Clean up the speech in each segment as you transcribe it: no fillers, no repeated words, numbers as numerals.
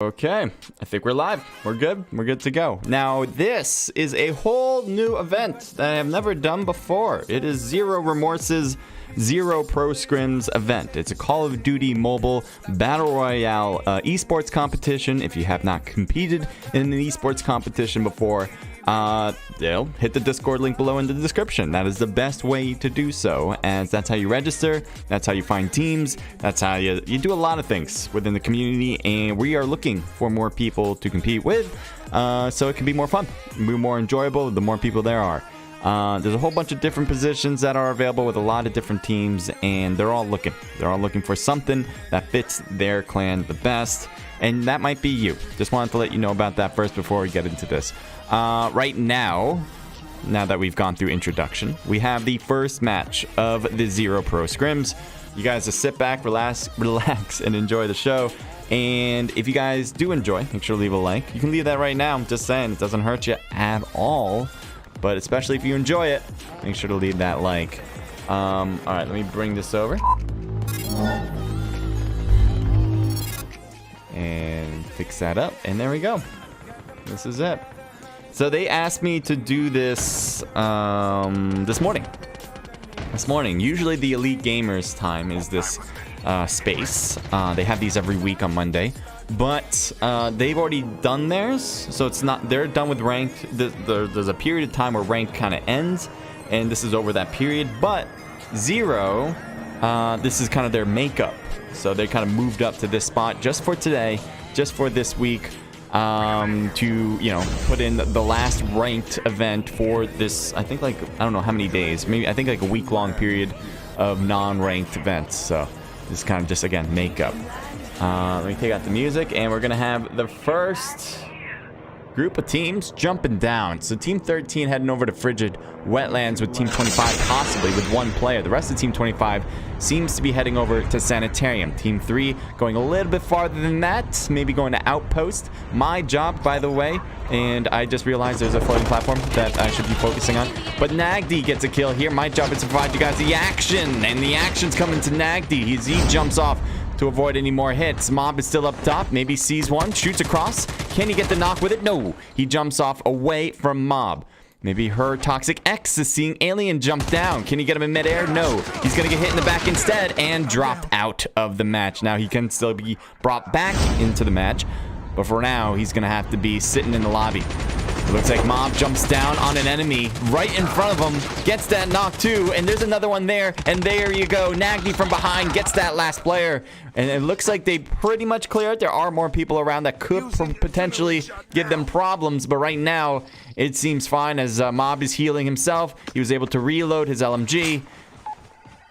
Okay, I think we're live. We're good. We're good to go. Now, this is a whole new event that I have never done before. It is Zero Remorse's Zero Pro Scrims event. It's a Call of Duty mobile battle royale esports competition. If you have not competed in an esports competition before, hit the Discord link below in the description. That is the best way to do so, as that's how you register, that's how you find teams, that's how you do a lot of things within the community, and we are looking for more people to compete with, so it can be more fun, be more enjoyable the more people there are. There's a whole bunch of different positions that are available with a lot of different teams, and they're all looking for something that fits their clan the best, and that might be you. Just wanted to let you know about that first before we get into this. Right now that we've gone through introduction, we have the first match of the Zero Pro Scrims. You guys just sit back, relax, and enjoy the show. And if you guys do enjoy, make sure to leave a like. You can leave that right now. I'm just saying, it doesn't hurt you at all. But especially if you enjoy it, make sure to leave that like. All right, let me bring this over. And fix that up. And there we go. This is it. So they asked me to do this this morning. Usually the Elite Gamers time is this space. They have these every week on Monday. But they've already done theirs, so it's not, they're done with ranked. There's a period of time where ranked kind of ends, and this is over that period. But Zero, this is kind of their makeup, so they kind of moved up to this spot just for today, just for this week, to, you know, put in the last ranked event for this. I think, like, I don't know how many days, maybe I think like a week-long period of non-ranked events. So this is kind of just, again, makeup. Let me take out the music, and we're gonna have the first group of teams jumping down. So Team 13 heading over to Frigid Wetlands with Team 25 possibly with one player. The rest of Team 25 seems to be heading over to Sanitarium. Team 3 going a little bit farther than that, maybe going to Outpost. My job, by the way, and I just realized there's a floating platform that I should be focusing on. But Nagdi gets a kill here. My job is to provide you guys the action, and the action's coming to Nagdi. He jumps off to avoid any more hits. Mob is still up top, maybe sees one, shoots across. Can he get the knock with it? No, he jumps off away from Mob. Maybe her Toxic X is seeing Alien jump down. Can he get him in midair? No, he's gonna get hit in the back instead and dropped out of the match. Now he can still be brought back into the match, but for now he's gonna have to be sitting in the lobby. It looks like Mob jumps down on an enemy right in front of him, gets that knock too, and there's another one there, and there you go. Nagdi from behind gets that last player, and it looks like they pretty much cleared. There are more people around that could potentially give them problems, but right now it seems fine as Mob is healing himself. He was able to reload his LMG,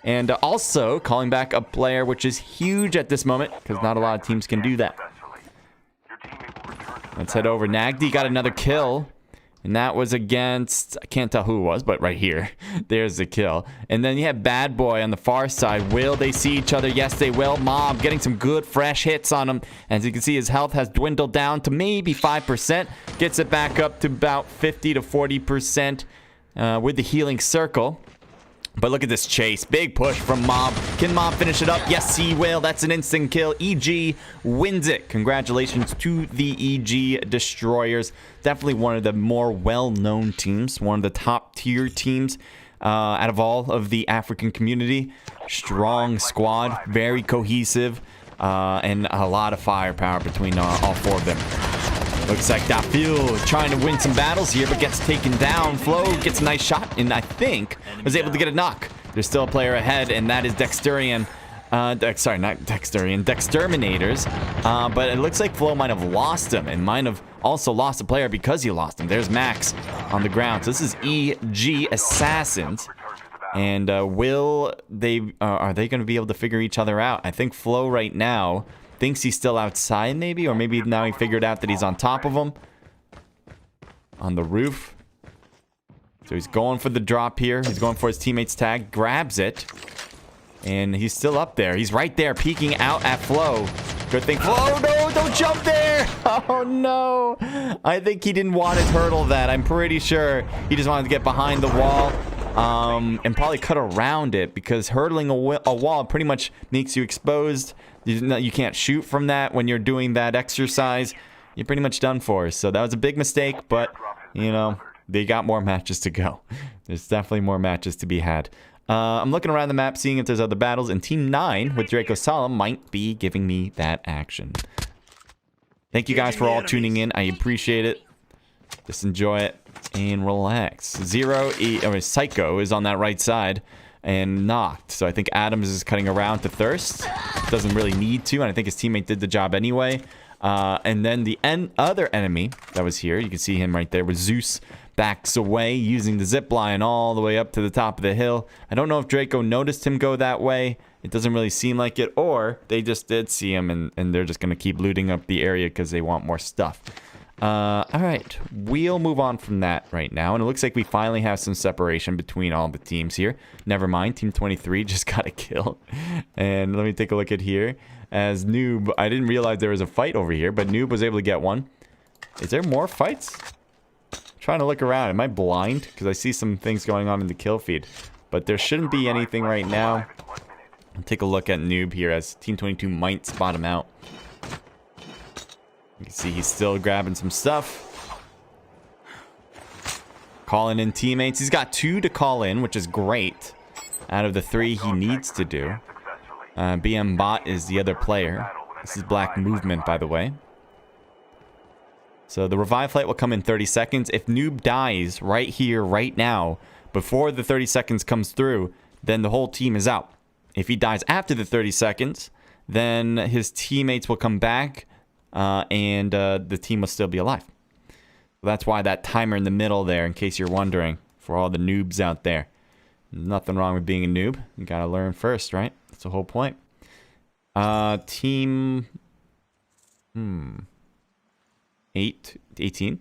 and also calling back a player, which is huge at this moment, because not a lot of teams can do that. Let's head over. Nagdi got another kill, and that was against, I can't tell who it was, but right here, there's the kill. And then you have Bad Boy on the far side. Will they see each other? Yes, they will. Mob getting some good, fresh hits on him. As you can see, his health has dwindled down to maybe 5%. Gets it back up to about 50 to 40% with the healing circle. But look at this chase. Big push from Mob. Can Mob finish it up? Yes, he will. That's an instant kill. EG wins it. Congratulations to the EG Destroyers. Definitely one of the more well-known teams. One of the top-tier teams out of all of the African community. Strong squad. Very cohesive. And a lot of firepower between all four of them. Looks like Dafil trying to win some battles here, but gets taken down. Flo gets a nice shot, and I think was able to get a knock. There's still a player ahead, and that is Dexterian. Sorry, not Dexterian. Dexterminators. But it looks like Flo might have lost him, and might have also lost a player because he lost him. There's Max on the ground. So this is EG Assassins. And are they going to be able to figure each other out? I think Flo right now thinks he's still outside, maybe, or maybe now he figured out that he's on top of him on the roof. So he's going for the drop here. He's going for his teammate's tag, grabs it, and he's still up there. He's right there peeking out at Flo. Good thing. Flo, no, don't jump there. Oh no, I think he didn't want to hurdle that. I'm pretty sure he just wanted to get behind the wall and probably cut around it, because hurdling a wall pretty much makes you exposed. You can't shoot from that when you're doing that exercise. You're pretty much done for. So that was a big mistake, but, you know, they got more matches to go. There's definitely more matches to be had. I'm looking around the map, seeing if there's other battles, and Team 9 with Draco Solemn might be giving me that action. Thank you guys for all tuning in. I appreciate it. Just enjoy it and relax. Psycho is on that right side and knocked. So I think Adams is cutting around to Thirst. Doesn't really need to, and I think his teammate did the job anyway. And then the other enemy that was here, you can see him right there, with Zeus, backs away using the zip line all the way up to the top of the hill. I don't know if Draco noticed him go that way. It doesn't really seem like it, or they just did see him and they're just going to keep looting up the area because they want more stuff. All right, we'll move on from that right now, and it looks like we finally have some separation between all the teams here. Never mind, Team 23 just got a kill. And let me take a look at here. As Noob, I didn't realize there was a fight over here, but Noob was able to get one. Is there more fights? I'm trying to look around. Am I blind? Because I see some things going on in the kill feed. But there shouldn't be anything right now. I'll take a look at Noob here as Team 22 might spot him out. You can see he's still grabbing some stuff. Calling in teammates. He's got 2 to call in, which is great. Out of the 3 he needs to do. BM Bot is the other player. This is Black Movement, by the way. So the revive flight will come in 30 seconds. If Noob dies right here, right now, before the 30 seconds comes through, then the whole team is out. If he dies after the 30 seconds, then his teammates will come back. And the team will still be alive. That's why that timer in the middle there, in case you're wondering, for all the noobs out there. Nothing wrong with being a noob. You gotta learn first, right? That's the whole point. Team 18.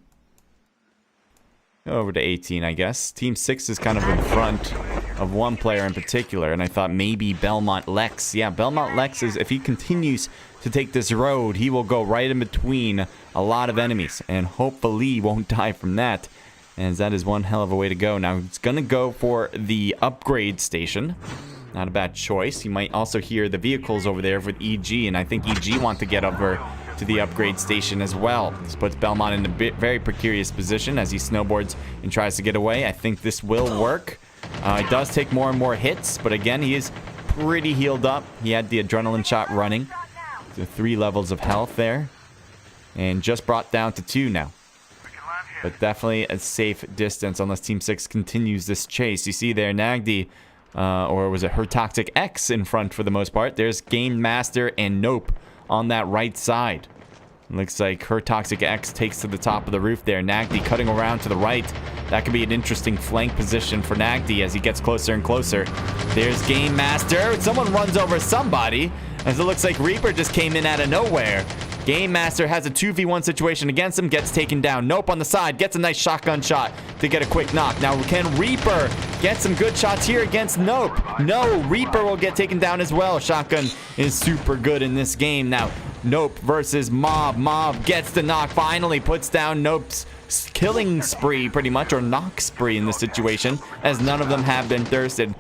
Go over to 18, I guess. Team 6 is kind of in front of one player in particular, and I thought maybe Belmont Lex. Yeah, Belmont Lex is, if he continues to take this road, he will go right in between a lot of enemies, and hopefully won't die from that, as that is one hell of a way to go. Now, it's going to go for the upgrade station. Not a bad choice. You might also hear the vehicles over there with EG, and I think EG want to get over to the upgrade station as well. This puts Belmont in a very precarious position as he snowboards and tries to get away. I think this will work. It does take more and more hits, but again, he is pretty healed up. He had the adrenaline shot running. So 3 levels of health there. And just brought down to 2 now. But definitely a safe distance unless Team 6 continues this chase. You see there, Nagdi, or was it Her Toxic X in front for the most part. There's Game Master and Nope on that right side. Looks like Her Toxic X takes to the top of the roof there. Nagdi cutting around to the right. That could be an interesting flank position for Nagdi as he gets closer and closer. There's Game Master. Someone runs over somebody, as it looks like Reaper just came in out of nowhere. Game Master has a 2v1 situation against him, gets taken down. Nope on the side, gets a nice shotgun shot to get a quick knock. Now, can Reaper get some good shots here against Nope? No, Reaper will get taken down as well. Shotgun is super good in this game. Now, Nope versus Mob. Mob gets the knock, finally puts down Nope's killing spree, pretty much, or knock spree in this situation, as none of them have been thirsted.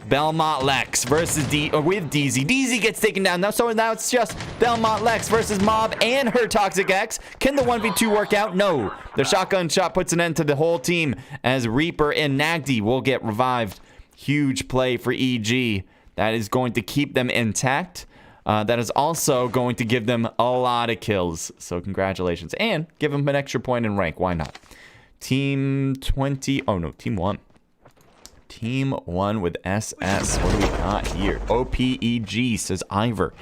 Belmont Lex versus with DZ. DZ gets taken down. Now it's just Belmont Lex versus Mob and Her Toxic X. Can the 1v2 work out? No. The shotgun shot puts an end to the whole team as Reaper and Nagdi will get revived. Huge play for EG. That is going to keep them intact. That is also going to give them a lot of kills. So congratulations. And give them an extra point in rank. Why not? Team 20. Oh, no. Team 1. Team 1 with SS. What do we got here? OPEG, says Ivor.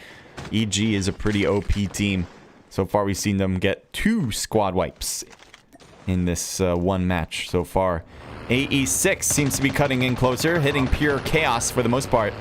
EG is a pretty OP team. So far, we've seen them get 2 squad wipes in this one match so far. AE6 seems to be cutting in closer, hitting Pure Chaos for the most part.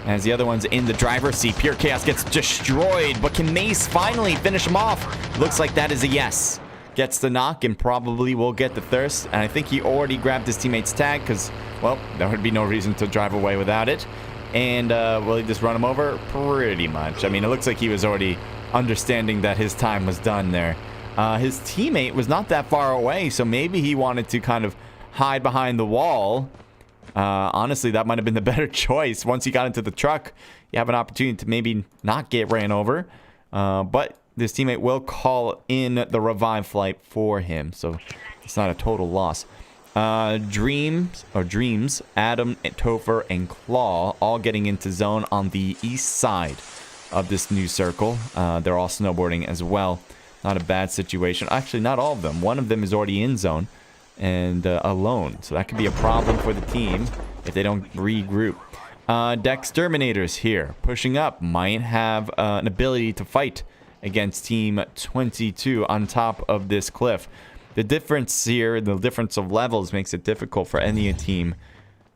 As the other one's in the driver's seat. Pure Chaos gets destroyed, but can Mace finally finish him off? Looks like that is a yes. Gets the knock and probably will get the thirst. And I think he already grabbed his teammate's tag because, well, there would be no reason to drive away without it. And will he just run him over? Pretty much. I mean, it looks like he was already understanding that his time was done there. His teammate was not that far away, so maybe he wanted to kind of hide behind the wall Honestly, that might have been the better choice. Once he got into the truck, you have an opportunity to maybe not get ran over. But this teammate will call in the revive flight for him, so it's not a total loss. Dreams, Adam, Topher, and Claw all getting into zone on the east side of this new circle. They're all snowboarding as well. Not a bad situation. Actually, not all of them. One of them is already in zone and alone, so that could be a problem for the team if they don't regroup. Dexterminators here, pushing up, might have an ability to fight against Team 22 on top of this cliff. The difference here, the difference of levels, makes it difficult for any team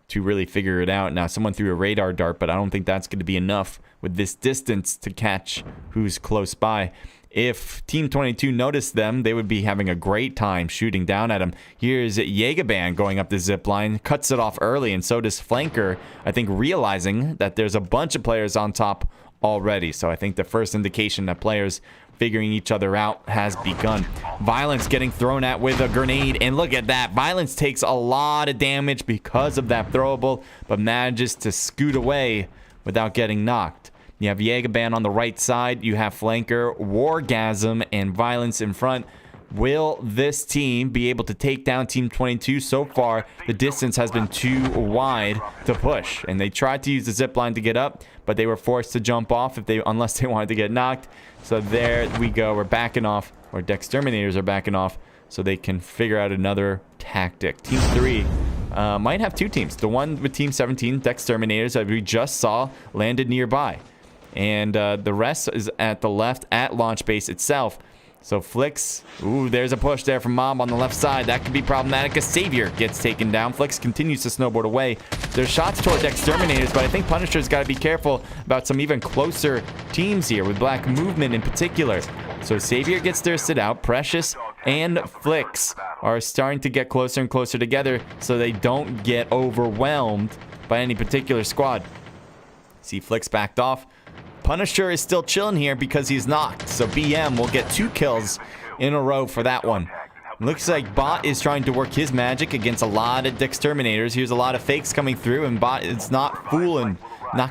to really figure it out. Now, someone threw a radar dart, but I don't think that's going to be enough with this distance to catch who's close by. If Team 22 noticed them, they would be having a great time shooting down at them. Here's Jägerband going up the zip line, cuts it off early, and so does Flanker, I think, realizing that there's a bunch of players on top already. So I think the first indication that players figuring each other out has begun. Violence getting thrown at with a grenade, and look at that. Violence takes a lot of damage because of that throwable, but manages to scoot away without getting knocked. You have Jägerband on the right side. You have Flanker, Wargasm, and Violence in front. Will this team be able to take down Team 22? So far, the distance has been too wide to push, and they tried to use the zip line to get up, but they were forced to jump off unless they wanted to get knocked. So there we go. We're backing off, or Dexterminators are backing off, so they can figure out another tactic. Team 3 might have two teams. The one with Team 17, Dexterminators, that we just saw landed nearby, and the rest is at the left at launch base itself. So Flix, ooh, there's a push there from Mob on the left side. That could be problematic as Savior gets taken down. Flix continues to snowboard away. There's shots toward Exterminators, but I think Punisher's got to be careful about some even closer teams here, with Black Movement in particular. So Savior gets their sit out. Precious and Flix are starting to get closer and closer together so they don't get overwhelmed by any particular squad. See Flix backed off. Punisher is still chilling here because he's knocked. So BM will get 2 kills in a row for that one. Looks like Bot is trying to work his magic against a lot of Dexterminators. Here's a lot of fakes coming through, and Bot is not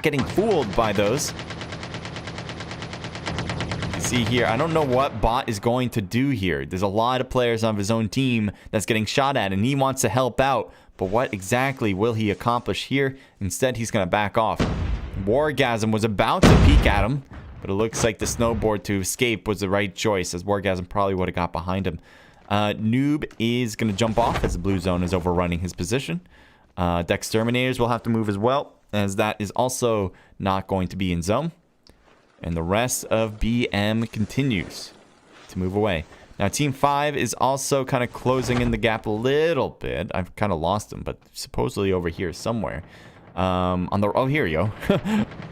getting fooled by those. You see here, I don't know what Bot is going to do here. There's a lot of players on his own team that's getting shot at, and he wants to help out. But what exactly will he accomplish here? Instead, he's going to back off. Wargasm was about to peek at him, but it looks like the snowboard to escape was the right choice, as Wargasm probably would have got behind him. Noob is going to jump off as the blue zone is overrunning his position. Dexterminators will have to move as well, as that is also not going to be in zone. And the rest of BM continues to move away. Now, Team 5 is also kind of closing in the gap a little bit. I've kind of lost him, but supposedly over here somewhere. Oh, here we go.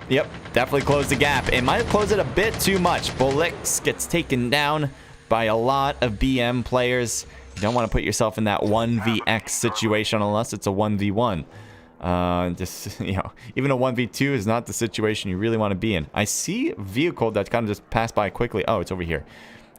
Yep, definitely closed the gap. It might have closed it a bit too much. Bullix gets taken down by a lot of BM players. You don't want to put yourself in that 1vx situation unless it's a 1v1. Even a 1v2 is not the situation you really want to be in. I see a vehicle that kind of just passed by quickly. Oh, it's over here.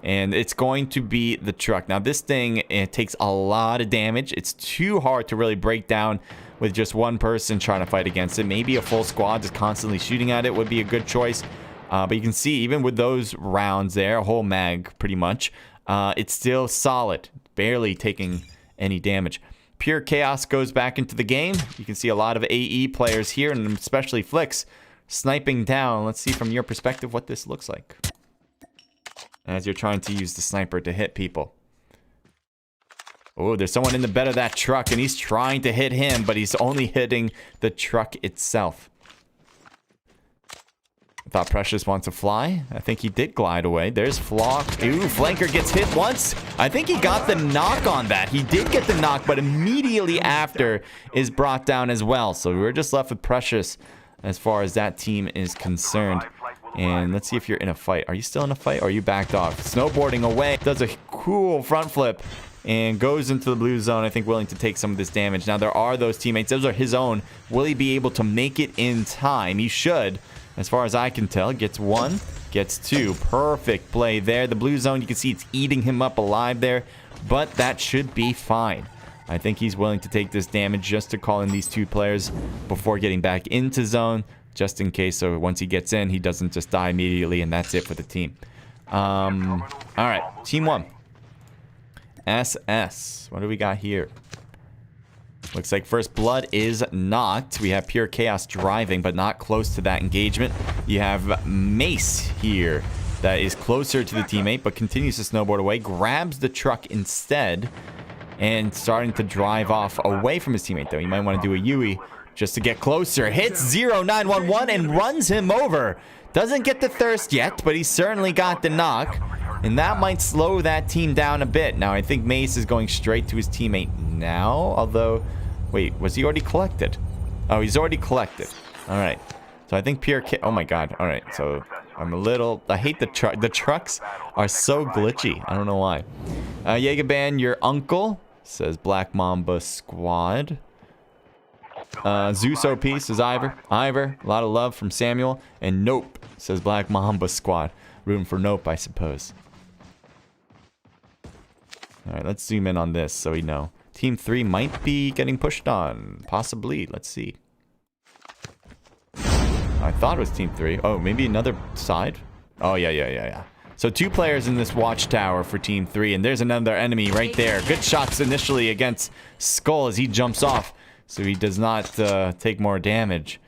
And it's going to be the truck. Now, this thing, it takes a lot of damage. It's too hard to really break down with just one person trying to fight against it. Maybe a full squad just constantly shooting at it would be a good choice. But you can see, even with those rounds there, a whole mag pretty much, it's still solid, barely taking any damage. Pure Chaos goes back into the game. You can see a lot of AE players here, and especially Flix, sniping down. Let's see from your perspective what this looks like, as you're trying to use the sniper to hit people. Oh, there's someone in the bed of that truck, and he's trying to hit him, but he's only hitting the truck itself. I thought Precious wants to fly. I think he did glide away. There's Flock. Ooh, Flanker gets hit once. I think he got the knock on that. He did get the knock, but immediately after is brought down as well. So we're just left with Precious as far as that team is concerned. And let's see if you're in a fight. Are you still in a fight, or are you backed off? Snowboarding away. Does a cool front flip and goes into the blue zone, I think, willing to take some of this damage. Now, there are those teammates. Those are his own. Will he be able to make it in time? He should, as far as I can tell. Gets 1, gets 2. Perfect play there. The blue zone, you can see it's eating him up alive there, but that should be fine. I think he's willing to take this damage just to call in these 2 players before getting back into zone, just in case. So once he gets in, he doesn't just die immediately, and that's it for the team. All right, team 1. SS. What do we got here? Looks like first blood is knocked. We have Pure Chaos driving, but not close to that engagement. You have Mace here that is closer to the teammate, but continues to snowboard away. Grabs the truck instead and starting to drive off away from his teammate, though. You might want to do a Yui just to get closer. Hits 0911 and runs him over. Doesn't get the thirst yet, but he certainly got the knock. And that might slow that team down a bit. Now, I think Mace is going straight to his teammate now. Although, wait, was he already collected? Oh, he's already collected. All right. So I think Pure oh my God. All right. So I'm a little, I hate the truck. The trucks are so glitchy. I don't know why. Jaegerban, your uncle, says Black Mamba Squad. Zeus OP, says Ivor. A lot of love from Samuel. And Nope, says Black Mamba Squad. Room for Nope, I suppose. Alright, let's zoom in on this so we know. Team 3 might be getting pushed on. Possibly. Let's see. I thought it was Team 3. Oh, maybe another side? Oh, yeah. So 2 players in this watchtower for Team 3. And there's another enemy right there. Good shots initially against Skull as he jumps off. So he does not take more damage.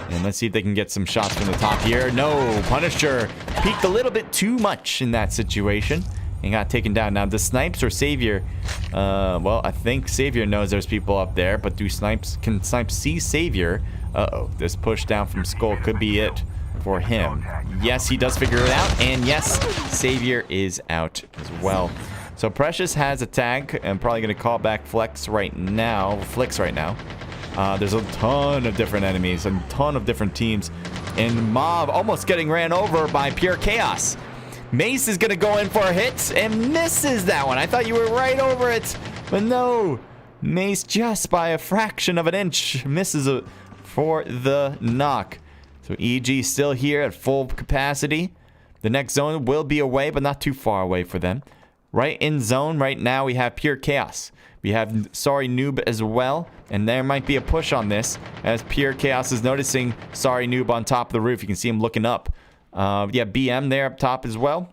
And let's see if they can get some shots from the top here. No, Punisher peeked a little bit too much in that situation and got taken down. Now, the Snipes or Savior, well, I think Savior knows there's people up there, but can Snipes see Savior? Uh-oh, this push down from Skull could be it for him. Yes, he does figure it out, and yes, Savior is out as well. So Precious has a tag. I'm probably going to call back Flicks right now. There's a ton of different enemies, a ton of different teams. And Mob almost getting ran over by Pure Chaos. Mace is going to go in for a hit and misses that one. I thought you were right over it, but no. Mace just by a fraction of an inch misses it for the knock. So EG still here at full capacity. The next zone will be away, but not too far away for them. Right in zone right now, we have Pure Chaos. We have Sorry Noob as well, and there might be a push on this as Pure Chaos is noticing Sorry Noob on top of the roof. You can see him looking up. Yeah, BM there up top as well,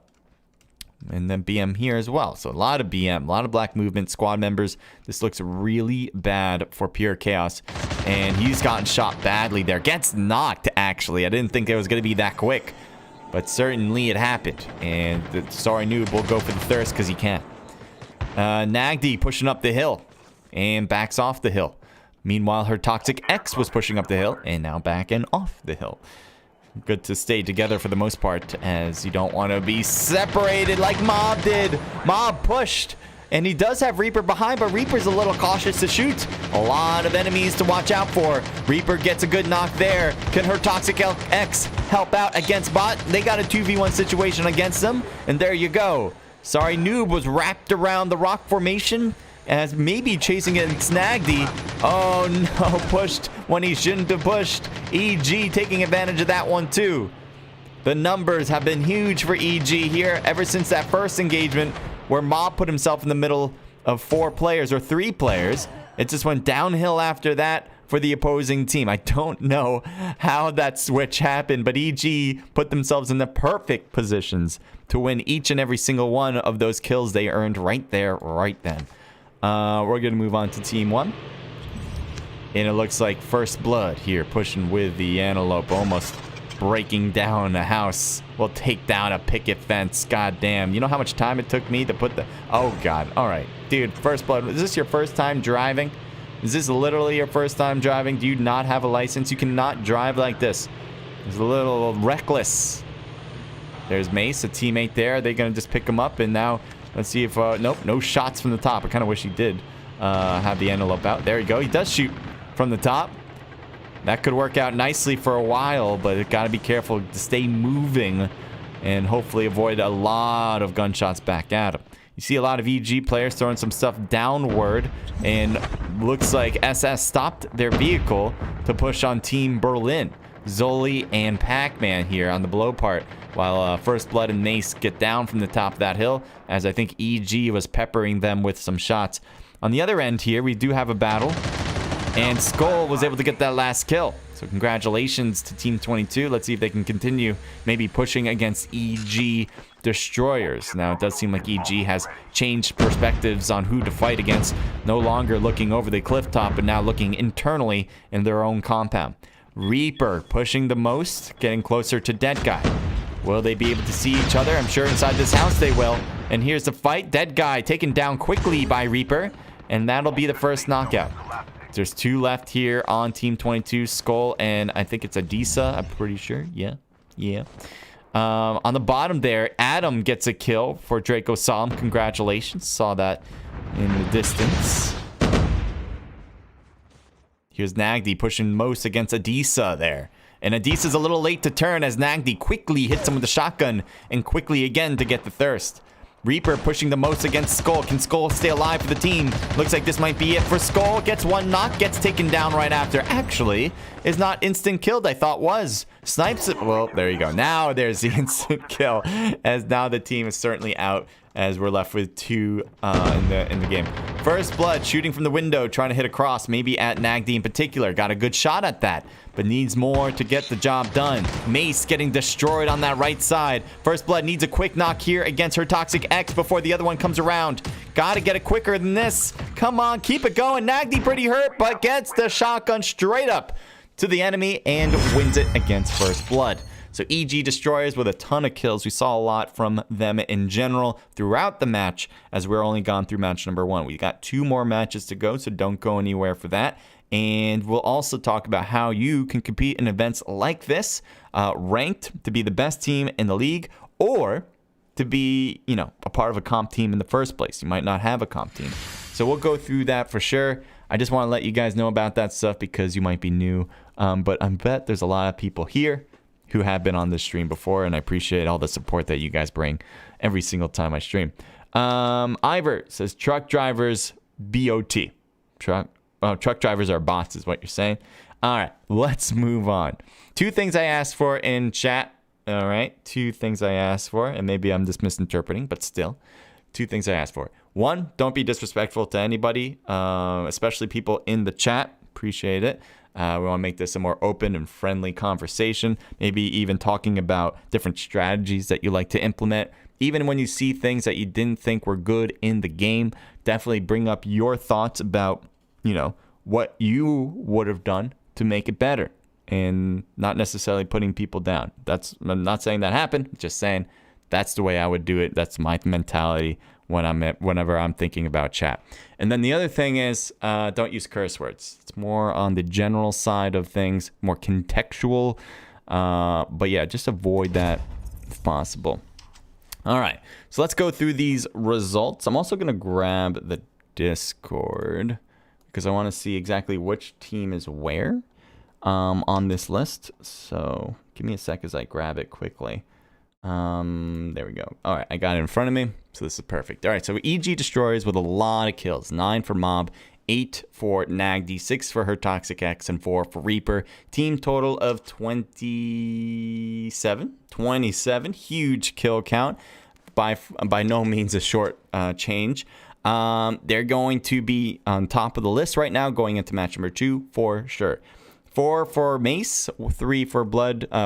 and then BM here as well. So a lot of BM, a lot of black movement, squad members. This looks really bad for Pure Chaos, and he's gotten shot badly there. Gets knocked, actually. I didn't think it was going to be that quick, but certainly it happened, and the Sorry Noob will go for the thirst because he can. Nagdi pushing up the hill and backs off the hill. Meanwhile, her Toxic X was pushing up the hill and now back and off the hill. Good to stay together for the most part, as you don't want to be separated like Mob did. Mob pushed, and he does have Reaper behind, but Reaper's a little cautious to shoot. A lot of enemies to watch out for. Reaper gets a good knock there. Can her Toxic X help out against Bot? They got a 2v1 situation against them, and there you go. Sorry Noob was wrapped around the rock formation as maybe chasing it and Snagdy. Oh no, pushed when he shouldn't have pushed. EG taking advantage of that one too. The numbers have been huge for EG here ever since that first engagement where Mob put himself in the middle of 4 players or 3 players. It just went downhill after that for the opposing team. I don't know how that switch happened, but EG put themselves in the perfect positions to win each and every single one of those kills they earned right there, right then. We're going to move on to Team 1. And it looks like First Blood here, pushing with the Antelope, almost breaking down a house. Will take down a picket fence. God damn. You know how much time it took me to put the... Oh, God. All right. Dude, First Blood, is this your first time driving? Is this literally your first time driving? Do you not have a license? You cannot drive like this. It's a little reckless. There's Mace, a teammate there. Are they going to just pick him up? And now, let's see if... nope, no shots from the top. I kind of wish he did have the Antelope out. There you go. He does shoot from the top. That could work out nicely for a while, but it got to be careful to stay moving and hopefully avoid a lot of gunshots back at him. You see a lot of EG players throwing some stuff downward, and looks like SS stopped their vehicle to push on Team Berlin. Zoli and Pac-Man here on the below part, while First Blood and Mace get down from the top of that hill, as I think EG was peppering them with some shots. On the other end here, we do have a battle. And Skull was able to get that last kill. So congratulations to Team 22. Let's see if they can continue maybe pushing against EG Destroyers. Now, it does seem like EG has changed perspectives on who to fight against. No longer looking over the cliff top, but now looking internally in their own compound. Reaper pushing the most, getting closer to Dead Guy. Will they be able to see each other? I'm sure inside this house they will. And here's the fight. Dead Guy taken down quickly by Reaper. And that'll be the first knockout. There's 2 left here on Team 22. Skull and I think it's Adisa. I'm pretty sure. Yeah. On the bottom there, Adam gets a kill for Draco Solemn. Congratulations. Saw that in the distance. Here's Nagdi pushing most against Adisa there. And Adisa's a little late to turn as Nagdi quickly hits him with the shotgun. And quickly again to get the thirst. Reaper pushing the most against Skull. Can Skull stay alive for the team? Looks like this might be it for Skull. Gets one knock, gets taken down right after. Actually, is not instant killed, I thought was. Snipes it. Well, there you go. Now there's the instant kill. As now the team is certainly out as we're left with 2 in the game. First Blood shooting from the window, trying to hit across, maybe at Nagdi in particular. Got a good shot at that, but needs more to get the job done. Mace getting destroyed on that right side. First Blood needs a quick knock here against her Toxic X before the other one comes around. Gotta get it quicker than this. Come on, keep it going. Nagdi pretty hurt, but gets the shotgun straight up to the enemy and wins it against First Blood. So EG Destroyers with a ton of kills. We saw a lot from them in general throughout the match as we're only gone through match number 1. We got 2 more matches to go, so don't go anywhere for that. And we'll also talk about how you can compete in events like this, ranked to be the best team in the league, or to be, a part of a comp team in the first place. You might not have a comp team. So we'll go through that for sure. I just want to let you guys know about that stuff because you might be new. But I bet there's a lot of people here who have been on this stream before, and I appreciate all the support that you guys bring every single time I stream. Ivor says, truck drivers, BOT. Truck drivers are bots is what you're saying. All right, let's move on. 2 things I asked for in chat. All right, 2 things I asked for, and maybe I'm just misinterpreting, but still, 2 things I asked for. 1, don't be disrespectful to anybody, especially people in the chat. Appreciate it. We want to make this a more open and friendly conversation. Maybe even talking about different strategies that you like to implement. Even when you see things that you didn't think were good in the game, definitely bring up your thoughts about, what you would have done to make it better. And not necessarily putting people down. I'm not saying that happened. Just saying that's the way I would do it. That's my mentality whenever I'm thinking about chat. And then the other thing is, don't use curse words. It's more on the general side of things, more contextual. But yeah, just avoid that if possible. All right, so let's go through these results. I'm also going to grab the Discord because I want to see exactly which team is where on this list. So give me a sec as I grab it quickly. There we go. All right, I got it in front of me, so this is perfect. All right, so EG Destroyers with a lot of kills. 9 for Mob, 8 for Nagdi, 6 for her Toxic X, and 4 for Reaper. Team total of 27. 27, huge kill count. By no means a short change. They're going to be on top of the list right now, going into match number 2 for sure. 4 for Mace, 3 for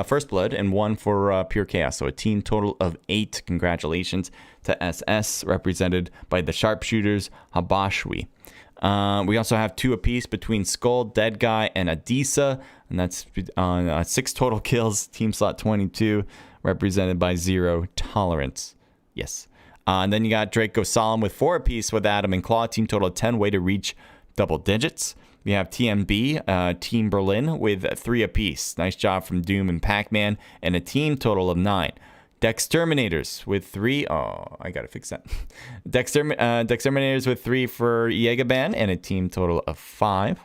First Blood, and 1 for Pure Chaos. So a team total of 8. Congratulations to SS, represented by the Sharpshooters, Habashwi. We also have 2 apiece between Skull, Dead Guy, and Adisa. And that's on 6 total kills. Team slot 22, represented by Zero Tolerance. Yes. And then you got Draco Solemn with 4 apiece with Adam and Claw. Team total of 10, way to reach double digits. We have TMB, Team Berlin with 3 apiece. Nice job from Doom and Pac-Man, and a team total of 9. Dexterminators with 3. Oh, I gotta fix that. Dexterminators with 3 for Yegaban, and a team total of 5.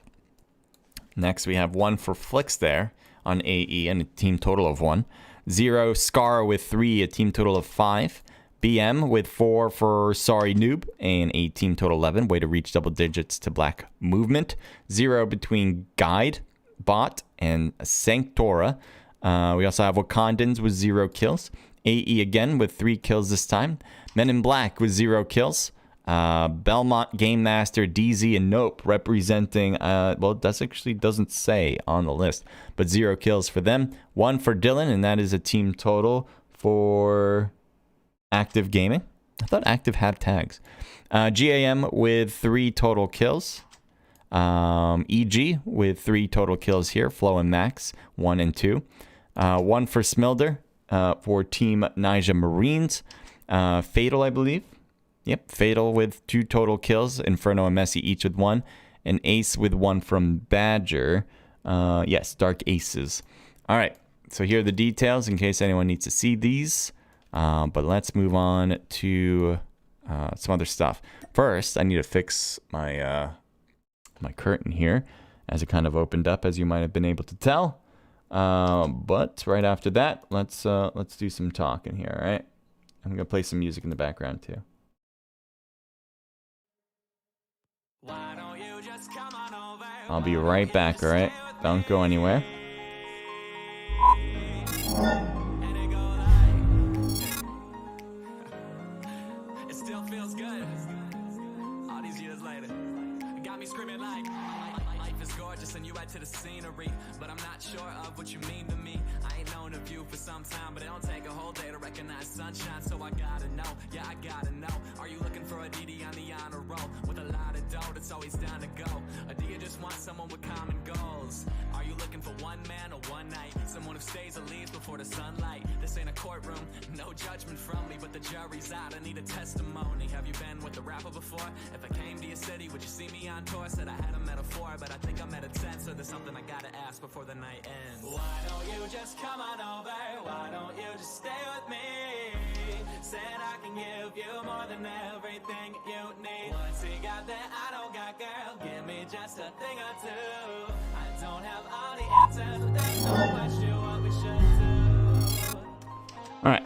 Next, we have 1 for Flix there on AE, and a team total of 1. 0 Scar with 3, a team total of 5. BM with 4 for Sorry Noob, and a team total 11. Way to reach double digits to Black Movement. 0 between Guide, Bot, and Sanctora. We also have Wakandans with 0 kills. AE again with 3 kills this time. Men in Black with 0 kills. Belmont, Game Master, DZ, and Nope representing, well, that actually doesn't say on the list, but 0 kills for them. 1 for Dylan, and that is a team total for Active Gaming. I thought Active had tags. GAM with 3 total kills. EG with 3 total kills here. Flo and Max, 1 and 2. 1 for Smilder for Team Nija Marines. Fatal, I believe. Yep, Fatal with 2 total kills. Inferno and Messi each with 1. And Ace with 1 from Badger. Yes, Dark Aces. All right, so here are the details in case anyone needs to see these. But let's move on to some other stuff. First, I need to fix my my curtain here, as it kind of opened up, as you might have been able to tell. But right after that, let's do some talking here. All right, I'm gonna play some music in the background too. I'll be right back. All right, don't go anywhere. It still feels good. All these years later, got me screaming like life is gorgeous and you add to the scenery, but I'm not sure of what you mean to me. I ain't known of you for some time, but it don't take a whole day to recognize sunshine. So I gotta know, yeah, I gotta know. Are you looking for a DD on the honor roll with a lot of dough that's always down to go? Or do you just want someone with common goals? Are you looking for one man or one night? Someone who stays or leaves before the sunlight. This ain't a courtroom, no judgment from me, but the jury's out. I need a testimony. Have you been with a rapper before? If I came to your city, would you see me on tour? Said I had a metaphor, but I think I'm at a 10, so there's something I gotta ask before the night ends. Why don't you just come on over? Why don't you just stay with me? Said I can give you more than everything you need. What's he got that I don't got, girl? Give me just a thing or two. I don't have all the answers, but there's no question what we should do. All right.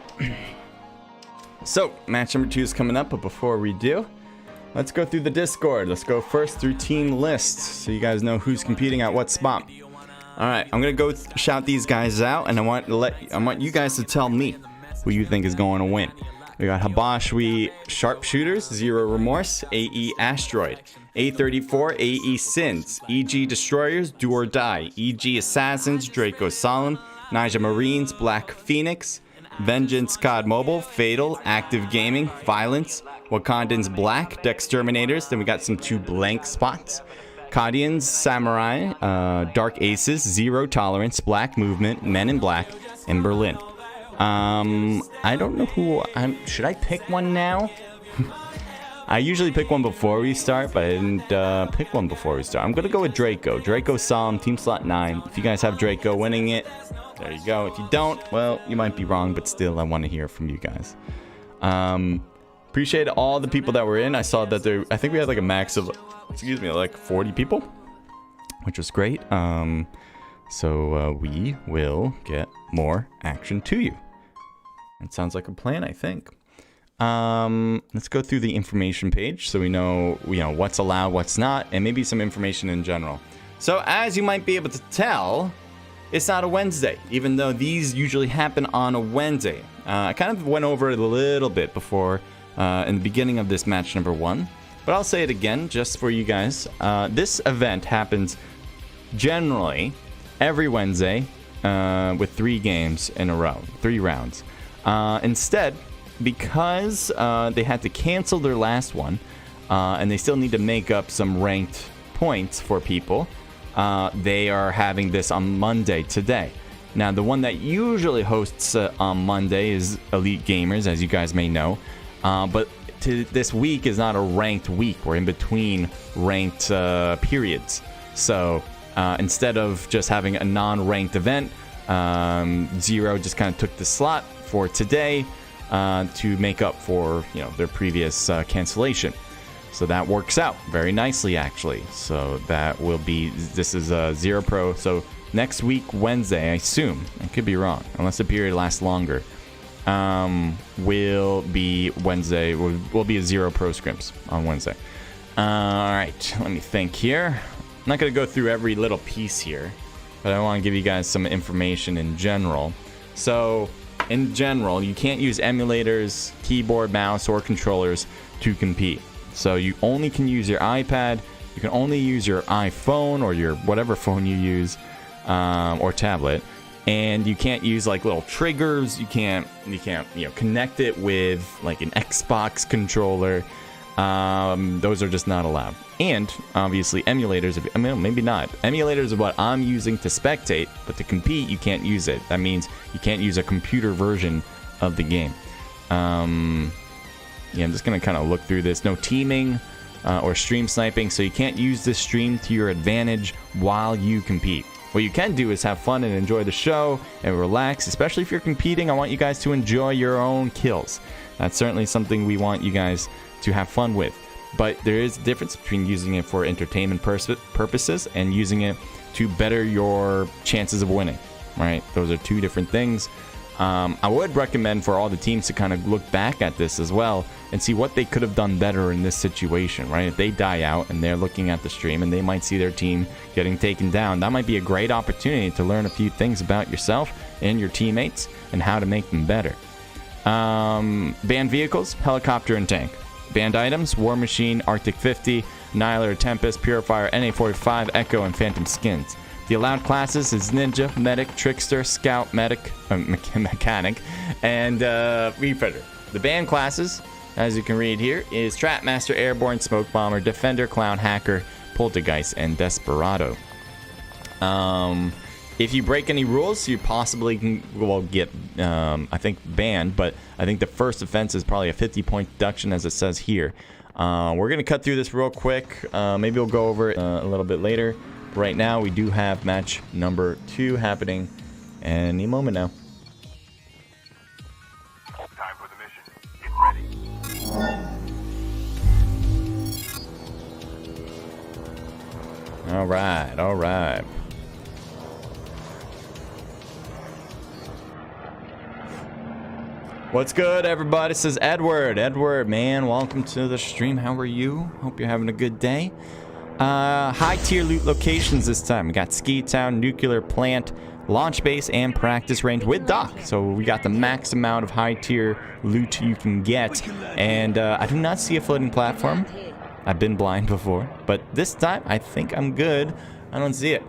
So match number 2 is coming up, but before we do, let's go through the Discord. Let's go first through team lists, so you guys know who's competing at what spot. All right, I'm gonna go shout these guys out, and I want you guys to tell me who you think is going to win. We got Habashwi Sharpshooters, Zero Remorse, AE Asteroid, A34, AE Sins, EG Destroyers, Do or Die, EG Assassins, Draco Solemn, Nija Marines, Black Phoenix, Vengeance CoDMobile, Fatal, Active Gaming, Violence, Wakandans Black, Dexterminators. Then we got some 2 blank spots. Kadians, Samurai, Dark Aces, Zero Tolerance, Black Movement, Men in Black, and Berlin. I don't know who should I pick one now? I usually pick one before we start, but I didn't pick one before we start. I'm gonna go with Draco. Draco Solemn, team slot 9. If you guys have Draco winning it, there you go. If you don't, well, you might be wrong, but still, I want to hear from you guys. Appreciate all the people that were in. I saw that I think we had like a max of, like 40 people, which was great. So we will get more action to you. It sounds like a plan, I think. Let's go through the information page so we know what's allowed, what's not, and maybe some information in general. So as you might be able to tell, it's not a Wednesday, even though these usually happen on a Wednesday. I kind of went over it a little bit before in the beginning of this match number 1, but I'll say it again just for you guys. This event happens generally every Wednesday with 3 games in a row, 3 rounds. Instead, because they had to cancel their last one, and they still need to make up some ranked points for people, they are having this on Monday today. Now, the one that usually hosts on Monday is Elite Gamers, as you guys may know. But this week is not a ranked week. We're in between ranked periods. So instead of just having a non-ranked event, Zero just kind of took the slot for today to make up for their previous cancellation. So that works out very nicely, actually. So that will be, this is Zero Pro. So next week, Wednesday, I assume, I could be wrong, unless the period lasts longer, will be Wednesday, will be a Zero Pro Scrims on Wednesday. All right, let me think here. I'm not going to go through every little piece here, but I want to give you guys some information in general. So in general, you can't use emulators, keyboard, mouse, or controllers to compete. So you only can use your iPad. You can only use your iPhone or your whatever phone you use, or tablet. And you can't use like little triggers. You can't connect it with like an Xbox controller. Those are just not allowed. And obviously emulators, maybe not. Emulators are what I'm using to spectate, but to compete, you can't use it. That means you can't use a computer version of the game. I'm just going to kind of look through this. No teaming or stream sniping, so you can't use this stream to your advantage while you compete. What you can do is have fun and enjoy the show and relax, especially if you're competing. I want you guys to enjoy your own kills. That's certainly something we want you guys to have fun with. But there is a difference between using it for entertainment purposes and using it to better your chances of winning, right? Those are two different things. I would recommend for all the teams to kind of look back at this as well and see what they could have done better in this situation, right? If they die out and they're looking at the stream and they might see their team getting taken down, that might be a great opportunity to learn a few things about yourself and your teammates and how to make them better. Banned vehicles, helicopter and tank. Banned items, War Machine, Arctic 50, Annihilator, Tempest, Purifier, NA-45, Echo, and Phantom skins. The allowed classes is Ninja, Medic, Trickster, Scout, Mechanic, and Refitter. The banned classes, as you can read here, is Trapmaster, Airborne, Smoke Bomber, Defender, Clown, Hacker, Poltergeist, and Desperado. If you break any rules, you possibly can get, I think, banned, but I think the first offense is probably a 50-point deduction, as it says here. We're going to cut through this real quick. Maybe we'll go over it a little bit later. Right now, we do have match number 2 happening any moment now. Time for the mission. Get ready. All right. What's good, everybody? This is Edward. Edward, man, welcome to the stream. How are you? Hope you're having a good day. High tier loot locations this time. We got Ski Town, Nuclear Plant, Launch Base, and Practice Range with Dock. So we got the max amount of high tier loot you can get. And I do not see a floating platform. I've been blind before, but this time I think I'm good. I don't see it.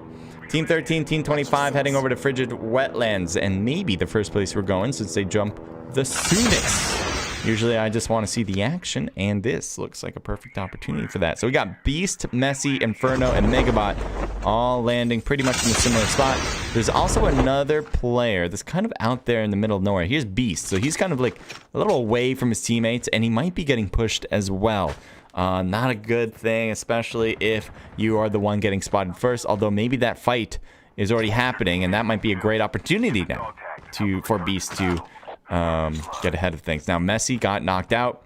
Team 13, Team 25 heading over to Frigid Wetlands, and maybe the first place we're going since they jump the soonest. Usually I just want to see the action, and this looks like a perfect opportunity for that. So we got Beast, Messi, Inferno, and Megabot all landing pretty much in a similar spot. There's also another player that's kind of out there in the middle of nowhere. Here's Beast, so he's kind of like a little away from his teammates, and he might be getting pushed as well. Not a good thing, especially if you are the one getting spotted first, although maybe that fight is already happening, and that might be a great opportunity now for Beast to get ahead of things. Now, Messi got knocked out.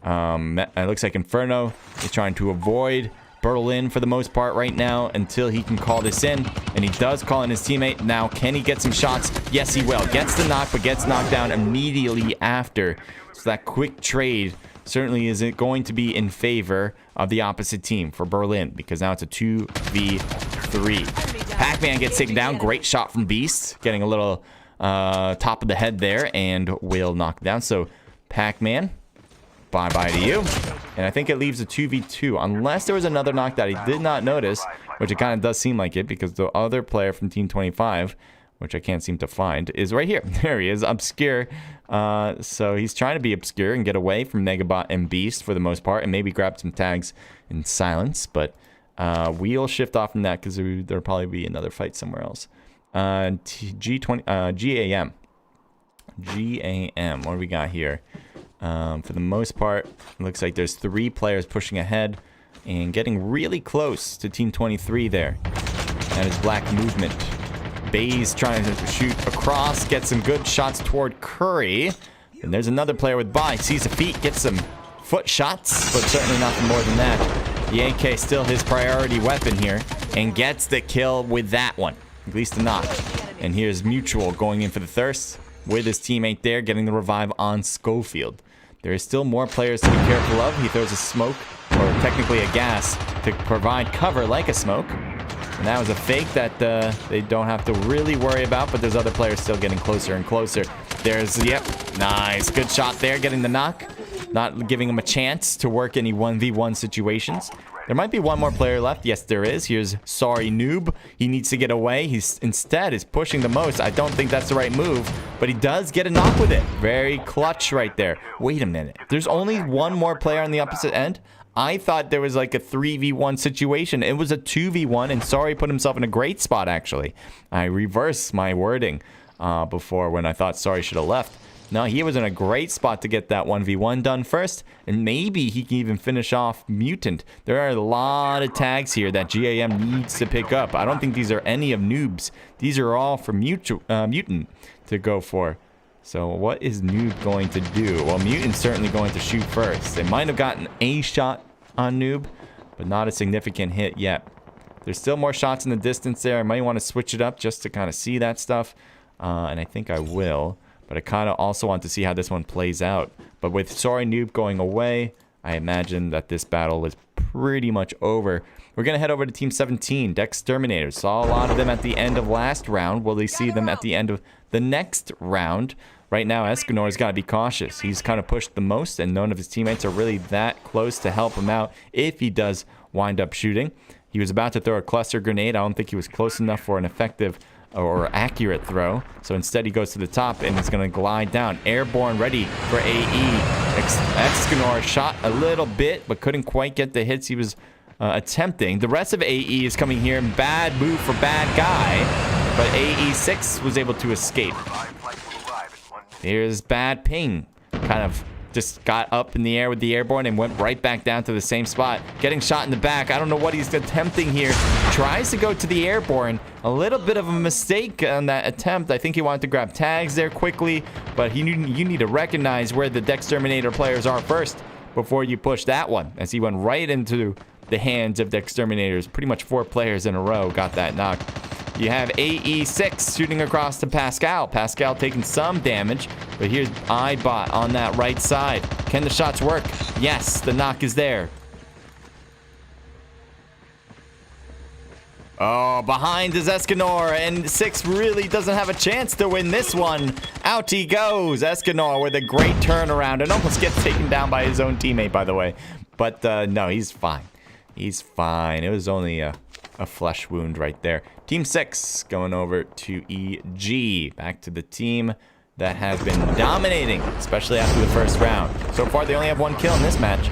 It looks like Inferno is trying to avoid Berlin for the most part right now until he can call this in, and he does call in his teammate. Now, can he get some shots? Yes, he will. Gets the knock, but gets knocked down immediately after. So that quick trade certainly isn't going to be in favor of the opposite team for Berlin, because now it's a 2v3. Pac-Man gets taken down. Great shot from Beast, getting a little top of the head there, and will knock down. So Pac-Man, bye-bye to you. And I think it leaves a 2v2, unless there was another knock that he did not notice, which it kind of does seem like it, because the other player from Team 25, which I can't seem to find, is right here. There he is, Obscure. So he's trying to be obscure and get away from Megabot and Beast for the most part, and maybe grab some tags in silence. But we'll shift off from that, because there'll probably be another fight somewhere else. GAM. What do we got here? For the most part, it looks like there's 3 players pushing ahead and getting really close to Team 23 there. That is Black Movement. Baze trying to shoot across, get some good shots toward Curry. And there's another player with Bye. Sees the feet, gets some foot shots, but certainly nothing more than that. The AK still his priority weapon here, and gets the kill with that one. At least a knock. And here's Mutual going in for the thirst with his teammate there, getting the revive on Schofield. There is still more players to be careful of. He throws a smoke, or technically a gas, to provide cover like a smoke. And that was a fake that they don't have to really worry about, but there's other players still getting closer and closer. There's, yep, nice. Good shot there, getting the knock. not giving him a chance to work any 1v1 situations. There might be one more player left. Yes, there is. Here's Sorry Noob. He needs to get away. He's instead is pushing the most. I don't think that's the right move, but he does get a knock with it. Very clutch right there. Wait a minute. There's only one more player on the opposite end. I thought there was like a 3v1 situation. It was a 2v1, and Sorry put himself in a great spot, actually. I reversed my wording before when I thought Sorry should have left. No, he was in a great spot to get that 1v1 done first, and maybe he can even finish off Mutant. There are a lot of tags here that GAM needs to pick up. I don't think these are any of Noob's. These are all for Mutant to go for. So what is Noob going to do? Well, Mutant's certainly going to shoot first. They might have gotten a shot on Noob, but not a significant hit yet. There's still more shots in the distance there. I might want to switch it up just to kind of see that stuff, and I think I will. But I kind of also want to see how this one plays out. But with Sorry Noob going away, I imagine that this battle is pretty much over. We're going to head over to Team 17, Dexterminators. Saw a lot of them at the end of last round. Will they see them at the end of the next round? Right now, Escanor's got to be cautious. He's kind of pushed the most, and none of his teammates are really that close to help him out if he does wind up shooting. He was about to throw a cluster grenade. I don't think he was close enough for an effective or accurate throw. So instead he goes to the top and is going to glide down. Airborne ready for AE. Escanor shot a little bit but couldn't quite get the hits he was attempting. The rest of AE is coming here. Bad move for bad guy. But AE6 was able to escape. Here's bad ping. Kind of just got up in the air with the airborne and went right back down to the same spot. Getting shot in the back. I don't know what he's attempting here. Tries to go to the airborne. A little bit of a mistake on that attempt. I think he wanted to grab tags there quickly, but you need to recognize where the Dexterminator players are first before you push that one, as he went right into the hands of Dexterminators. Pretty much 4 players in a row got that knock. You have AE6 shooting across to Pascal. Pascal taking some damage, but here's iBot on that right side. Can the shots work? Yes, the knock is there. Oh, behind is Escanor, and 6 really doesn't have a chance to win this one. Out he goes. Escanor with a great turnaround and almost gets taken down by his own teammate, by the way. But no, he's fine. He's fine. It was only a flesh wound right there. Team 6 going over to EG. Back to the team that has been dominating, especially after the first round. So far, they only have 1 kill in this match.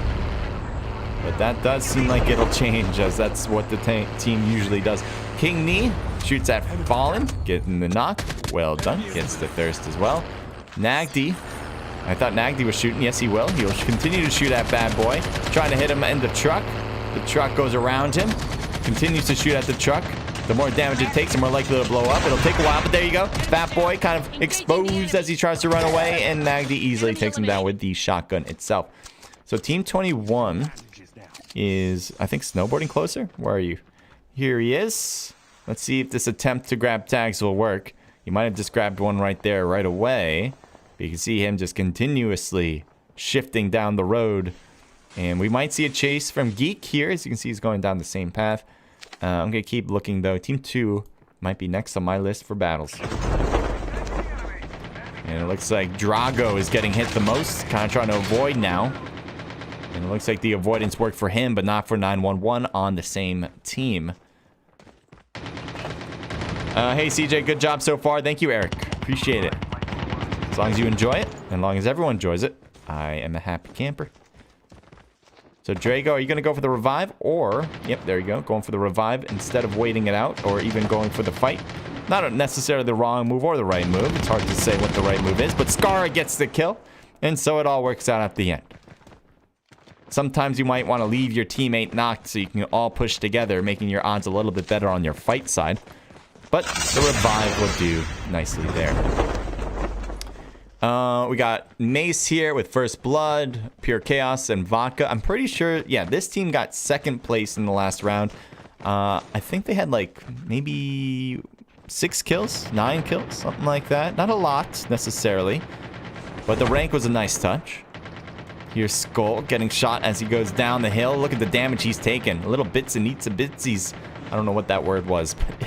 But that does seem like it'll change, as that's what the team usually does. King Knee shoots at Fallen, getting the knock. Well done. Gets the thirst as well. Nagdi. I thought Nagdi was shooting. Yes, he will. He'll continue to shoot at Bad Boy. Trying to hit him in the truck. The truck goes around him. Continues to shoot at the truck. The more damage it takes, the more likely to blow up. It'll take a while, but there you go. Fat Boy kind of exposed as he tries to run away, and Nagdi easily takes him down with the shotgun itself. So Team 21 is, I think, snowboarding closer. Where are you? Here he is. Let's see if this attempt to grab tags will work. He might have just grabbed one right there right away. But you can see him just continuously shifting down the road. And we might see a chase from Geek here. As you can see, he's going down the same path. I'm going to keep looking, though. Team 2 might be next on my list for battles. And it looks like Drago is getting hit the most. Kind of trying to avoid now. And it looks like the avoidance worked for him, but not for 911 on the same team. Hey, CJ, good job so far. Thank you, Eric. Appreciate it. As long as you enjoy it, and as long as everyone enjoys it, I am a happy camper. So, Drago, are you going to go for the revive? Or, yep, there you go. Going for the revive instead of waiting it out or even going for the fight. Not necessarily the wrong move or the right move. It's hard to say what the right move is. But Scara gets the kill. And so it all works out at the end. Sometimes you might want to leave your teammate knocked so you can all push together, making your odds a little bit better on your fight side. But the revive will do nicely there. We got Mace here with First Blood, Pure Chaos, and Vodka. I'm pretty sure, yeah, this team got 2nd place in the last round. I think they had like maybe 6 kills, 9 kills, something like that. Not a lot necessarily, but the rank was a nice touch. Here's Skull getting shot as he goes down the hill. Look at the damage he's taken. Little bits and eats a bitsies. I don't know what that word was, but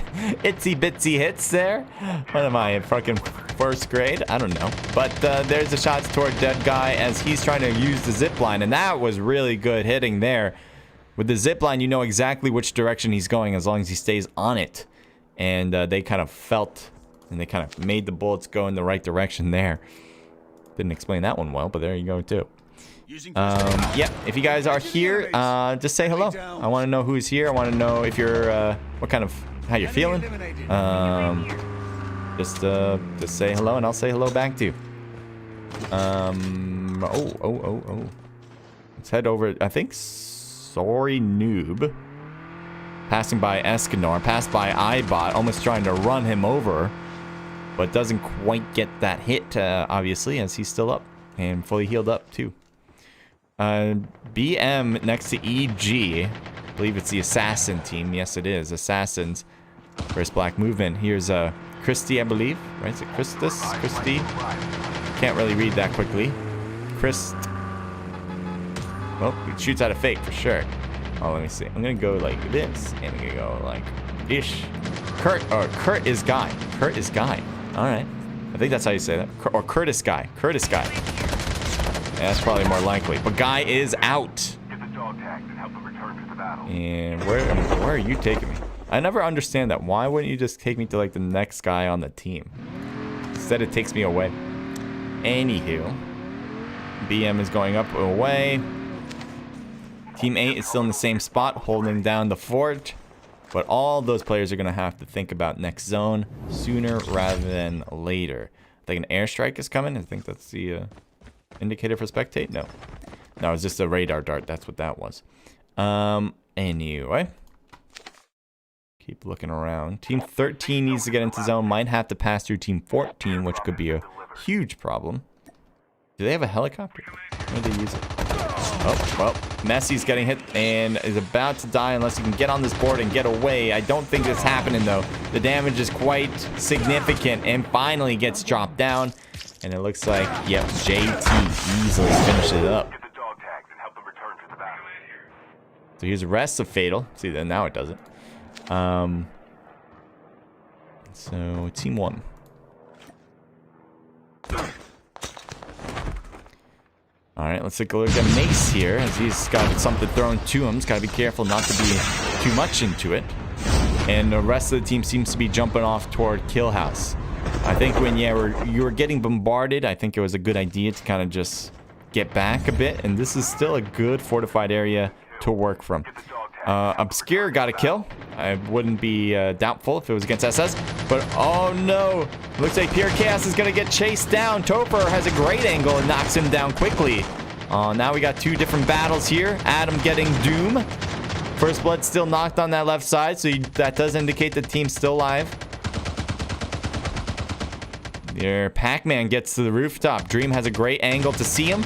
itsy bitsy hits there. What am I, fucking first grade? I don't know. But there's a shot toward Dead Guy as he's trying to use the zip line. And that was really good hitting there. With the zip line, you know exactly which direction he's going as long as he stays on it. And they kind of felt and they kind of made the bullets go in the right direction there. Didn't explain that one well, but there you go too. Yeah, if you guys are here, just say hello. I want to know who's here. I want to know if you're, what kind of, how you're feeling. Just say hello and I'll say hello back to you. Let's head over, I think, Sorry Noob. Passing by Escanor, passed by iBot, almost trying to run him over. But doesn't quite get that hit, obviously, as he's still up. And fully healed up, too. BM next to EG. I believe it's the Assassin team. Yes, it is. Assassins versus Black Movement. Here's Christy, I believe. Right? Is it Christus? Christy? Can't really read that quickly. Christ. Well, he shoots out a fake for sure. Oh, let me see. I'm going to go like this. And I'm going to go like ish. Kurt is Guy. Kurt is Guy. All right. I think that's how you say that. Or Curtis Guy. Curtis Guy. Yeah, that's probably more likely. But Guy is out. Get the dog tags and help them return to the battle. And where are you taking me? I never understand that. Why wouldn't you just take me to like the next guy on the team? Instead, it takes me away. Anywho, BM is going up away. Team 8 is still in the same spot, holding down the fort. But all those players are going to have to think about next zone sooner rather than later. I think an airstrike is coming. I think that's the indicator for spectate. No, it's just a radar dart. That's what that was. Anyway. Keep looking around. Team 13 needs to get into zone. Might have to pass through Team 14, which could be a huge problem. Do they have a helicopter? Where do they use it? Oh, well, Messi's getting hit and is about to die unless he can get on this board and get away. I don't think it's happening, though. The damage is quite significant and finally gets dropped down. And it looks like, yep, JT easily finishes it up. Get the dog tags and help them return to the battle. So here's the rest of Fatal. See, then now it doesn't. So Team 1. Alright, let's take a look at Mace here, as he's got something thrown to him. He's got to be careful not to be too much into it. And the rest of the team seems to be jumping off toward Kill House. I think when you were getting bombarded, I think it was a good idea to kind of just get back a bit. And this is still a good fortified area to work from. Obscure got a kill. I wouldn't be doubtful if it was against SS. But, oh no. Looks like Pure Chaos is going to get chased down. Topher has a great angle and knocks him down quickly. Now we got two different battles here. Adam getting Doom. First Blood still knocked on that left side. So that does indicate the team's still alive. There, Pac-Man gets to the rooftop. Dream has a great angle to see him.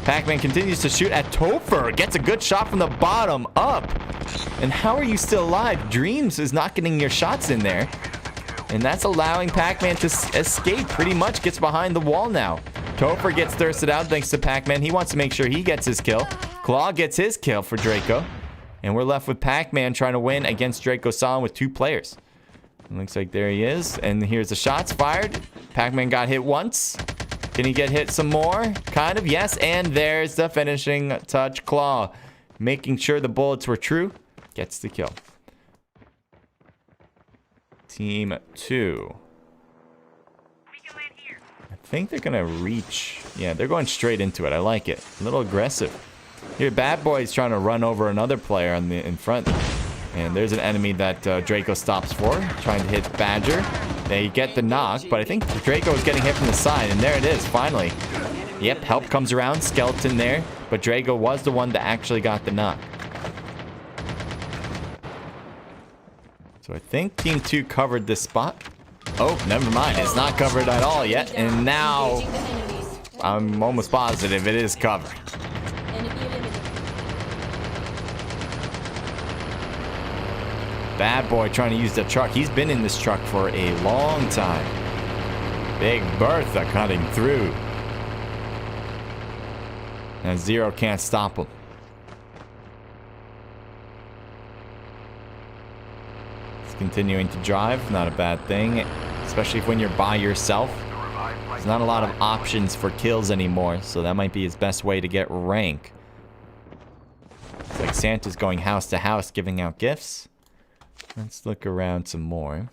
Pac-Man continues to shoot at Topher. Gets a good shot from the bottom up. And how are you still alive? Dreams is not getting your shots in there. And that's allowing Pac-Man to escape. Pretty much gets behind the wall now. Topher gets thirsted out thanks to Pac-Man. He wants to make sure he gets his kill. Claw gets his kill for Draco. And we're left with Pac-Man trying to win against Draco Solid with two players. It looks like there he is. And here's the shots fired. Pac-Man got hit once. Can he get hit some more? Kind of, yes. And there's the finishing touch. Claw making sure the bullets were true. Gets the kill. Team 2. I think they're going to reach. Yeah, they're going straight into it. I like it. A little aggressive. Here, Bad Boy's trying to run over another player in front. And there's an enemy that Draco stops for. Trying to hit Badger. They get the knock, but I think Draco is getting hit from the side. And there it is, finally. Yep, help comes around. Skeleton there. But Draco was the one that actually got the knock. So I think Team 2 covered this spot. Oh, never mind. It's not covered at all yet. And now I'm almost positive it is covered. Bad Boy trying to use the truck. He's been in this truck for a long time. Big Bertha cutting through. And Zero can't stop him. He's continuing to drive. Not a bad thing. Especially when you're by yourself. There's not a lot of options for kills anymore, so that might be his best way to get rank. It's like Santa's going house to house giving out gifts. Let's look around some more.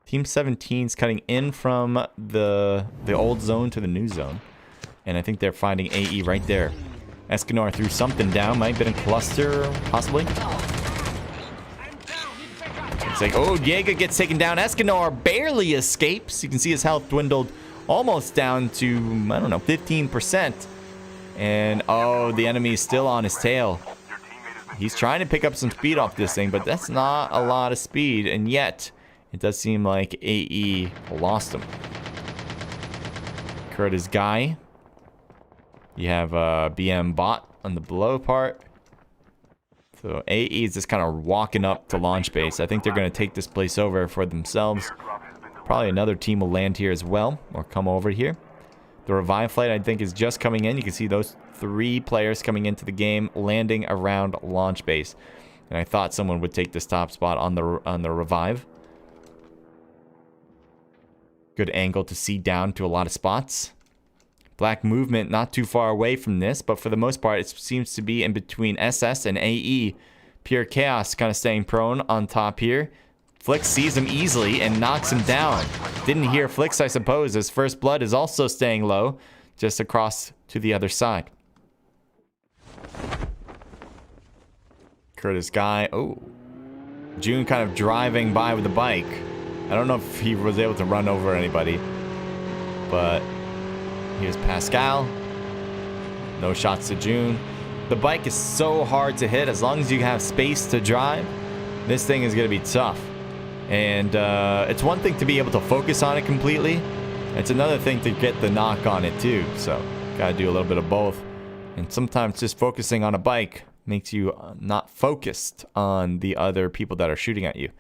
Team 17's cutting in from the old zone to the new zone. And I think they're finding AE right there. Escanor threw something down. Might have been a cluster, possibly. It's like, oh, Diego gets taken down. Escanor barely escapes. You can see his health dwindled almost down to, I don't know, 15%. And, oh, the enemy's still on his tail. He's trying to pick up some speed off this thing, but that's not a lot of speed. And yet, it does seem like AE lost him. Curtis Guy. You have a BM bot on the below part. So AE is just kind of walking up to launch base. I think they're going to take this place over for themselves. Probably another team will land here as well, or come over here. The revive flight, I think, is just coming in. You can see those 3 players coming into the game, landing around launch base. And I thought someone would take this top spot on the revive. Good angle to see down to a lot of spots. Black movement not too far away from this, but for the most part, it seems to be in between SS and AE. Pure Chaos kind of staying prone on top here. Flix sees him easily and knocks him down. Didn't hear Flix, I suppose, as First Blood is also staying low, just across to the other side. Curtis Guy. Oh. June kind of driving by with the bike. I don't know if he was able to run over anybody, but here's Pascal. No shots to June. The bike is so hard to hit. As long as you have space to drive, this thing is going to be tough. And it's one thing to be able to focus on it completely. It's another thing to get the knock on it too. So, got to do a little bit of both. And sometimes just focusing on a bike makes you not focused on the other people that are shooting at you.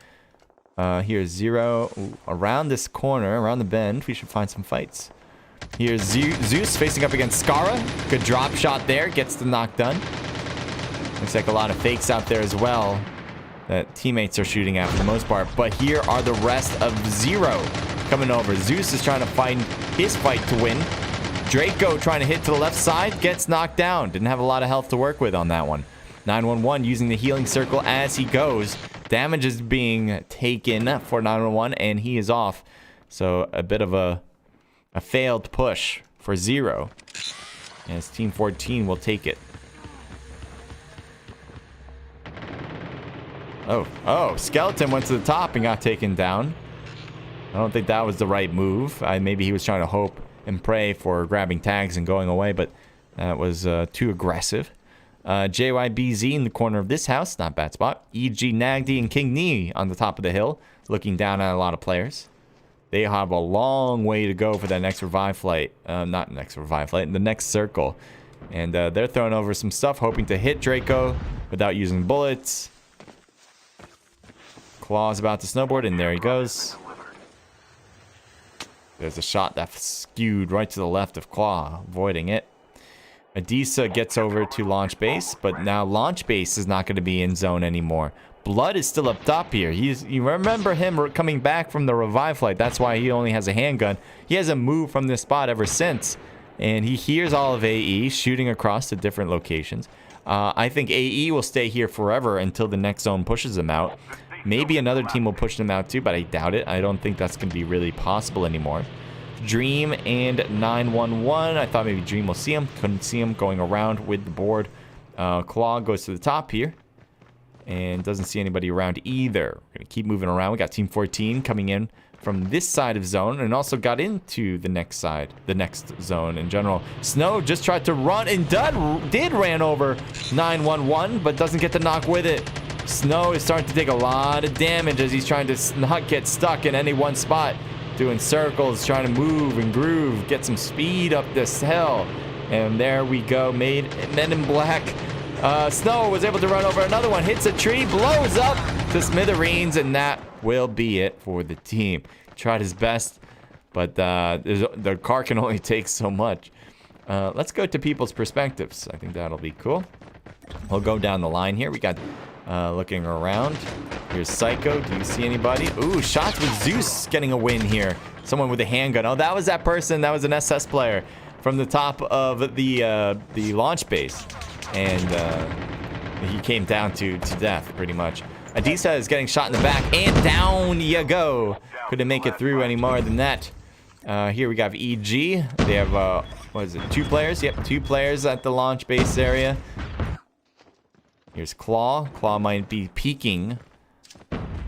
Here's Zero. Ooh, around this corner, around the bend, we should find some fights. Here's Zeus facing up against Skara. Good drop shot there. Gets the knock done. Looks like a lot of fakes out there as well that teammates are shooting at for the most part. But here are the rest of Zero coming over. Zeus is trying to find his fight to win. Draco trying to hit to the left side. Gets knocked down. Didn't have a lot of health to work with on that one. 911 using the healing circle as he goes. Damage is being taken for 911 and he is off. So a bit of a failed push for Zero. As Team 14 will take it. Oh, Skeleton went to the top and got taken down. I don't think that was the right move. Maybe he was trying to hope and pray for grabbing tags and going away, but that was too aggressive. JYBZ in the corner of this house, not bad spot. EG Nagdi and King Knee on the top of the hill, looking down at a lot of players. They have a long way to go for that next revive flight. Not next revive flight, the next circle. And they're throwing over some stuff, hoping to hit Draco without using bullets. Claw's about to snowboard, and there he goes. There's a shot that skewed right to the left of Claw, avoiding it. Adisa gets over to launch base, but now launch base is not going to be in zone anymore. Blood is still up top here. You remember him coming back from the revive flight. That's why he only has a handgun. He hasn't moved from this spot ever since. And he hears all of AE shooting across to different locations. I think AE will stay here forever until the next zone pushes him out. Maybe another team will push them out too, but I doubt it. I don't think that's going to be really possible anymore. Dream and 911. I thought maybe Dream will see him. Couldn't see him going around with the board. Claw goes to the top here. And doesn't see anybody around either. We're going to keep moving around. We got Team 14 coming in from this side of zone. And also got into the next side. The next zone in general. Snow just tried to run and did ran over 911. But doesn't get the knock with it. Snow is starting to take a lot of damage as he's trying to not get stuck in any one spot. Doing circles, trying to move and groove. Get some speed up this hill. And there we go. Men in Black. Snow was able to run over another one. Hits a tree. Blows up to smithereens. And that will be it for the team. Tried his best. But the car can only take so much. Let's go to people's perspectives. I think that'll be cool. We'll go down the line here. We got... looking around. Here's Psycho. Do you see anybody? Ooh, shots with Zeus getting a win here. Someone with a handgun. Oh, that was that person. That was an SS player from the top of the launch base. And he came down to death, pretty much. Adisa is getting shot in the back. And down you go. Couldn't make it through any more than that. Here we got EG. They have, what is it, 2 players? Yep, 2 players at the launch base area. Here's Claw. Claw might be peeking.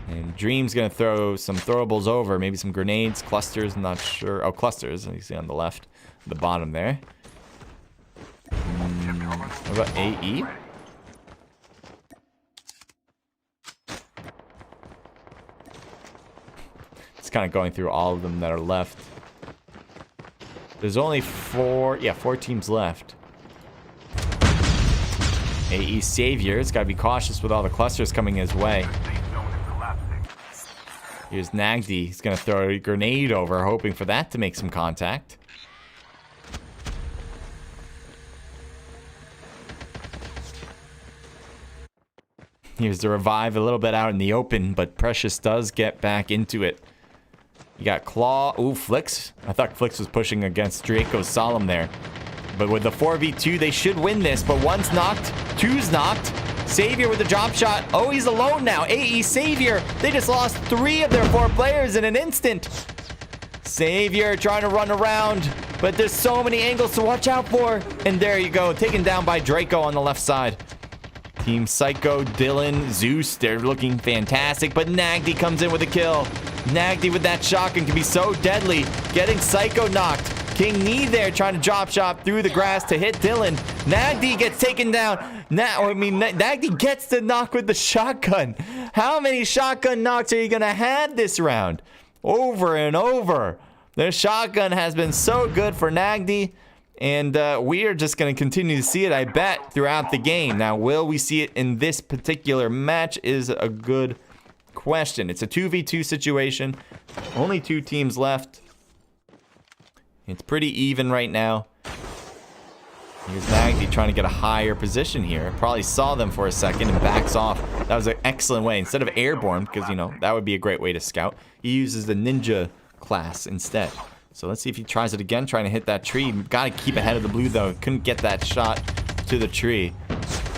And Dream's going to throw some throwables over. Maybe some grenades, clusters, I'm not sure. Oh, clusters, you see on the left, the bottom there. What about AE? It's kind of going through all of them that are left. There's only 4 teams left. AE Savior's got to be cautious with all the clusters coming his way. Here's Nagdi. He's going to throw a grenade over, hoping for that to make some contact. Here's the revive a little bit out in the open, but Precious does get back into it. You got Claw. Ooh, Flix. I thought Flix was pushing against Draco Solemn there. But with the 4v2, they should win this. But 1's knocked. 2's knocked. Savior with the drop shot. Oh, he's alone now. AE Savior. They just lost 3 of their 4 players in an instant. Savior trying to run around. But there's so many angles to watch out for. And there you go. Taken down by Draco on the left side. Team Psycho, Dylan, Zeus. They're looking fantastic. But Nagdi comes in with a kill. Nagdi with that shotgun can be so deadly. Getting Psycho knocked. King Knee there trying to drop shot through the grass to hit Dylan. Nagdi gets taken down. Nagdi gets the knock with the shotgun. How many shotgun knocks are you going to have this round? Over and over. Their shotgun has been so good for Nagdi. And we are just going to continue to see it, I bet, throughout the game. Now, will we see it in this particular match is a good question. It's a 2v2 situation. Only 2 teams left. It's pretty even right now. Here's Nagdi trying to get a higher position here. Probably saw them for a second and backs off. That was an excellent way. Instead of airborne, because, you know, that would be a great way to scout, he uses the ninja class instead. So let's see if he tries it again, trying to hit that tree. Got to keep ahead of the blue, though. Couldn't get that shot to the tree.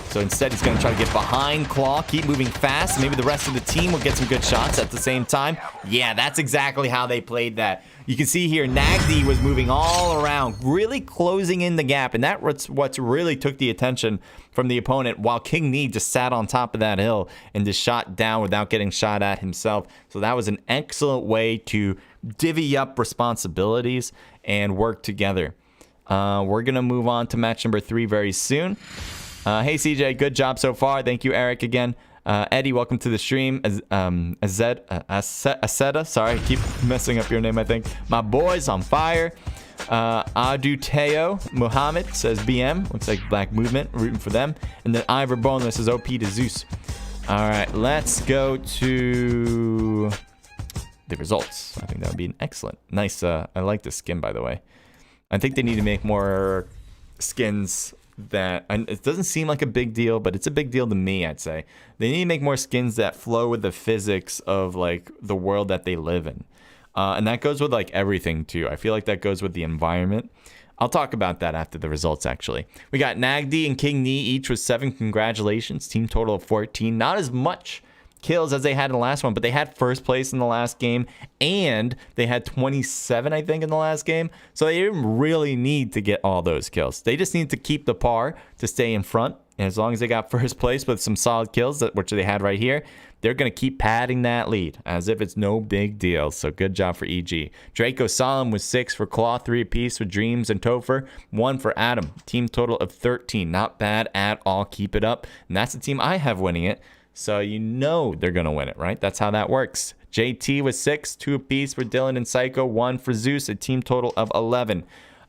So instead, he's going to try to get behind Claw, keep moving fast. Maybe the rest of the team will get some good shots at the same time. Yeah, that's exactly how they played that. You can see here, Nagdi was moving all around, really closing in the gap. And that's what really took the attention from the opponent, while King Knee just sat on top of that hill and just shot down without getting shot at himself. So that was an excellent way to divvy up responsibilities and work together. We're going to move on to match number 3 very soon. Hey, CJ, good job so far. Thank you, Eric, again. Eddie, welcome to the stream. Aseta, sorry, I keep messing up your name, I think. My boy's on fire. Aduteo Muhammad says BM. Looks like Black Movement, rooting for them. And then Ivor Boneless says OP to Zeus. All right, let's go to the results. I think that would be an excellent. Nice. I like this skin, by the way. I think they need to make more skins that, and it doesn't seem like a big deal, but it's a big deal to me, I'd say. They need to make more skins that flow with the physics of like the world that they live in. And that goes with like everything too. I feel like that goes with the environment. I'll talk about that after the results, actually. We got Nagdi and King Knee each with 7. Congratulations. Team total of 14. Not as much kills as they had in the last one, but they had first place in the last game, and they had 27, I think, in the last game. So they didn't really need to get all those kills. They just need to keep the par to stay in front. And as long as they got first place with some solid kills, which they had right here, they're going to keep padding that lead as if it's no big deal. So good job for EG. Draco Solemn with 6 for Claw, 3 apiece with Dreams and Topher, 1 for Adam. Team total of 13. Not bad at all. Keep it up. And that's the team I have winning it. So you know they're going to win it, right? That's how that works. JT with 6, 2 apiece for Dylan and Psycho, 1 for Zeus, a team total of 11.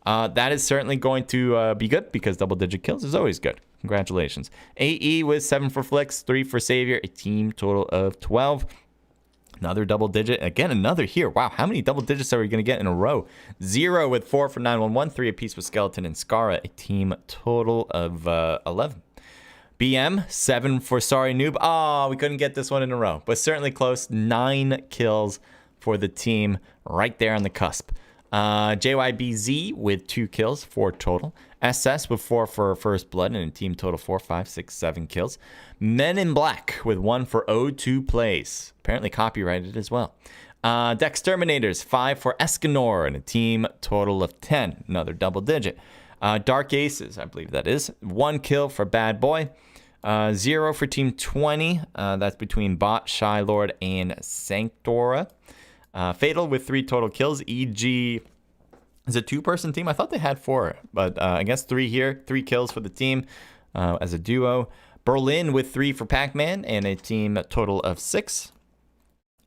That is certainly going to be good because double-digit kills is always good. Congratulations. AE with 7 for Flix, 3 for Savior, a team total of 12. Another double-digit. Again, another here. Wow, how many double digits are we going to get in a row? 0 with 4 for 911, 3 apiece with Skeleton and Skara, a team total of 11. BM, 7 for Sorry Noob. Oh, we couldn't get this one in a row, but certainly close. 9 kills for the team right there on the cusp. JYBZ with 2 kills, 4 total. SS with 4 for First Blood and a team total 4, 5, 6, 7 kills. Men in Black with 1 for O2 plays. Apparently copyrighted as well. Dexterminators, 5 for Escanor and a team total of 10. Another double digit. Dark Aces, I believe that is. 1 kill for Bad Boy. 0 for Team 20. That's between Bot, Shy Lord, and Sanctora. Fatal with 3 total kills. EG is a 2-person team. I thought they had 4, but I guess 3 here. 3 kills for the team as a duo. Berlin with 3 for Pac-Man and a team total of 6.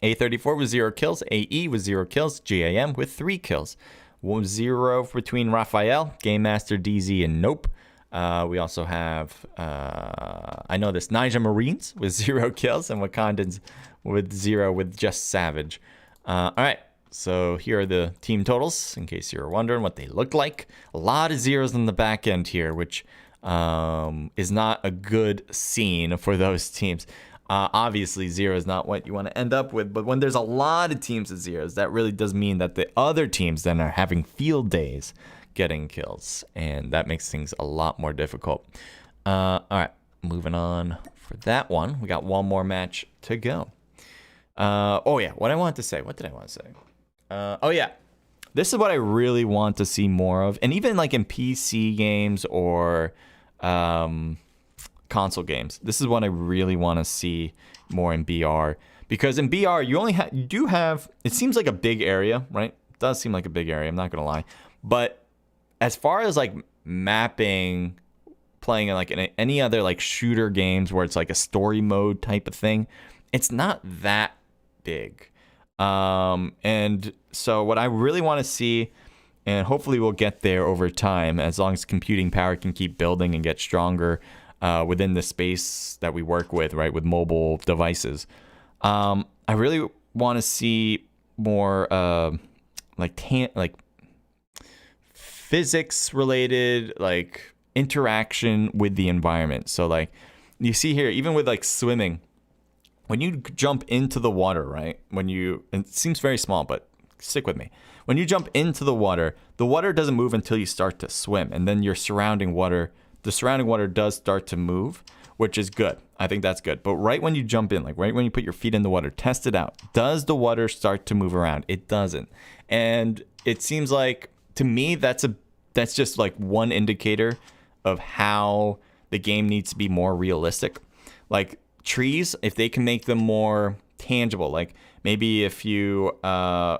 A34 with 0 kills. AE with 0 kills. GAM with 3 kills. 0 between Raphael, Game Master, DZ, and Nope. We also have, I know this, Niger Marines with 0 kills and Wakandans with 0 with Just Savage. All right, so here are the team totals in case you're wondering what they look like. A lot of zeros in the back end here, which is not a good scene for those teams. Obviously, 0 is not what you want to end up with, but when there's a lot of teams of zeros, that really does mean that the other teams then are having field days getting kills, and that makes things a lot more difficult. All right, moving on for that one. We got one more match to go. Oh, yeah, what I wanted to say. What did I want to say? Oh, yeah. This is what I really want to see more of, and even like in PC games or console games. This is what I really want to see more in BR, because in BR you do have, it seems like a big area, right? It does seem like a big area, I'm not gonna lie, but as far as like mapping, playing in like any other like shooter games where it's like a story mode type of thing, it's not that big. And so what I really want to see, and hopefully we'll get there over time as long as computing power can keep building and get stronger within the space that we work with, right, with mobile devices. I really want to see more like physics related, like interaction with the environment. So like you see here, even with like swimming, when you jump into the water, right, and it seems very small, but stick with me. When you jump into the water doesn't move until you start to swim, and then the surrounding water does start to move, which is good. I think that's good. But right when you jump in, like right when you put your feet in the water, test it out. Does the water start to move around? It doesn't. And it seems like, to me, that's just like one indicator of how the game needs to be more realistic. Like trees, if they can make them more tangible, like maybe if you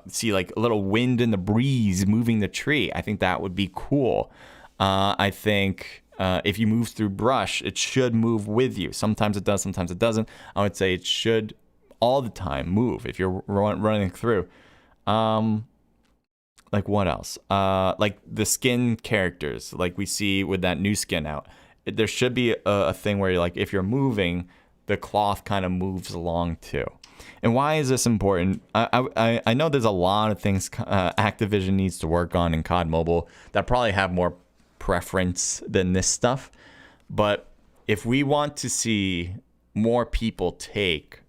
see like a little wind in the breeze moving the tree, I think that would be cool. I think if you move through brush, it should move with you. Sometimes it does, sometimes it doesn't. I would say it should all the time move if you're running through. Like what else? Like the skin characters, like we see with that new skin out. There should be a thing where like if you're moving, the cloth kind of moves along too. And why is this important? I know there's a lot of things Activision needs to work on in CoDMobile that probably have more preference than this stuff. But if we want to see more people take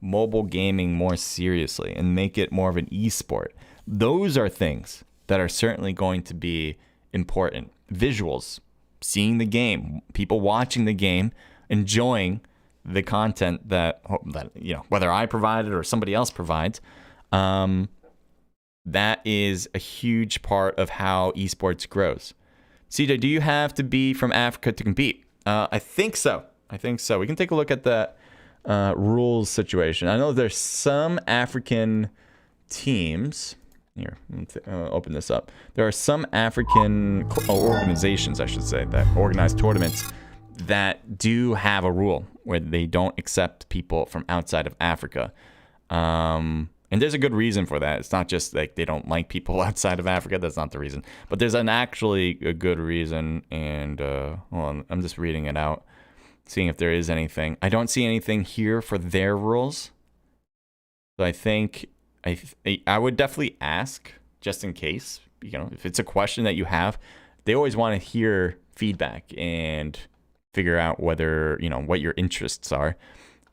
mobile gaming more seriously and make it more of an esport, those are things that are certainly going to be important. Visuals, seeing the game, people watching the game, enjoying the content that you know, whether I provide it or somebody else provides. That is a huge part of how esports grows. CJ, do you have to be from Africa to compete? I think so. We can take a look at that rules situation. I know there's some African teams. Here, open this up. There are some African organizations, I should say, that organize tournaments that do have a rule where they don't accept people from outside of Africa. And there's a good reason for that. It's not just like they don't like people outside of Africa. That's not the reason. But there's actually a good reason. And well, I'm just reading it out, seeing if there is anything. I don't see anything here for their rules. So I think I would definitely ask, just in case, you know, if it's a question that you have. They always want to hear feedback and figure out whether, you know, what your interests are.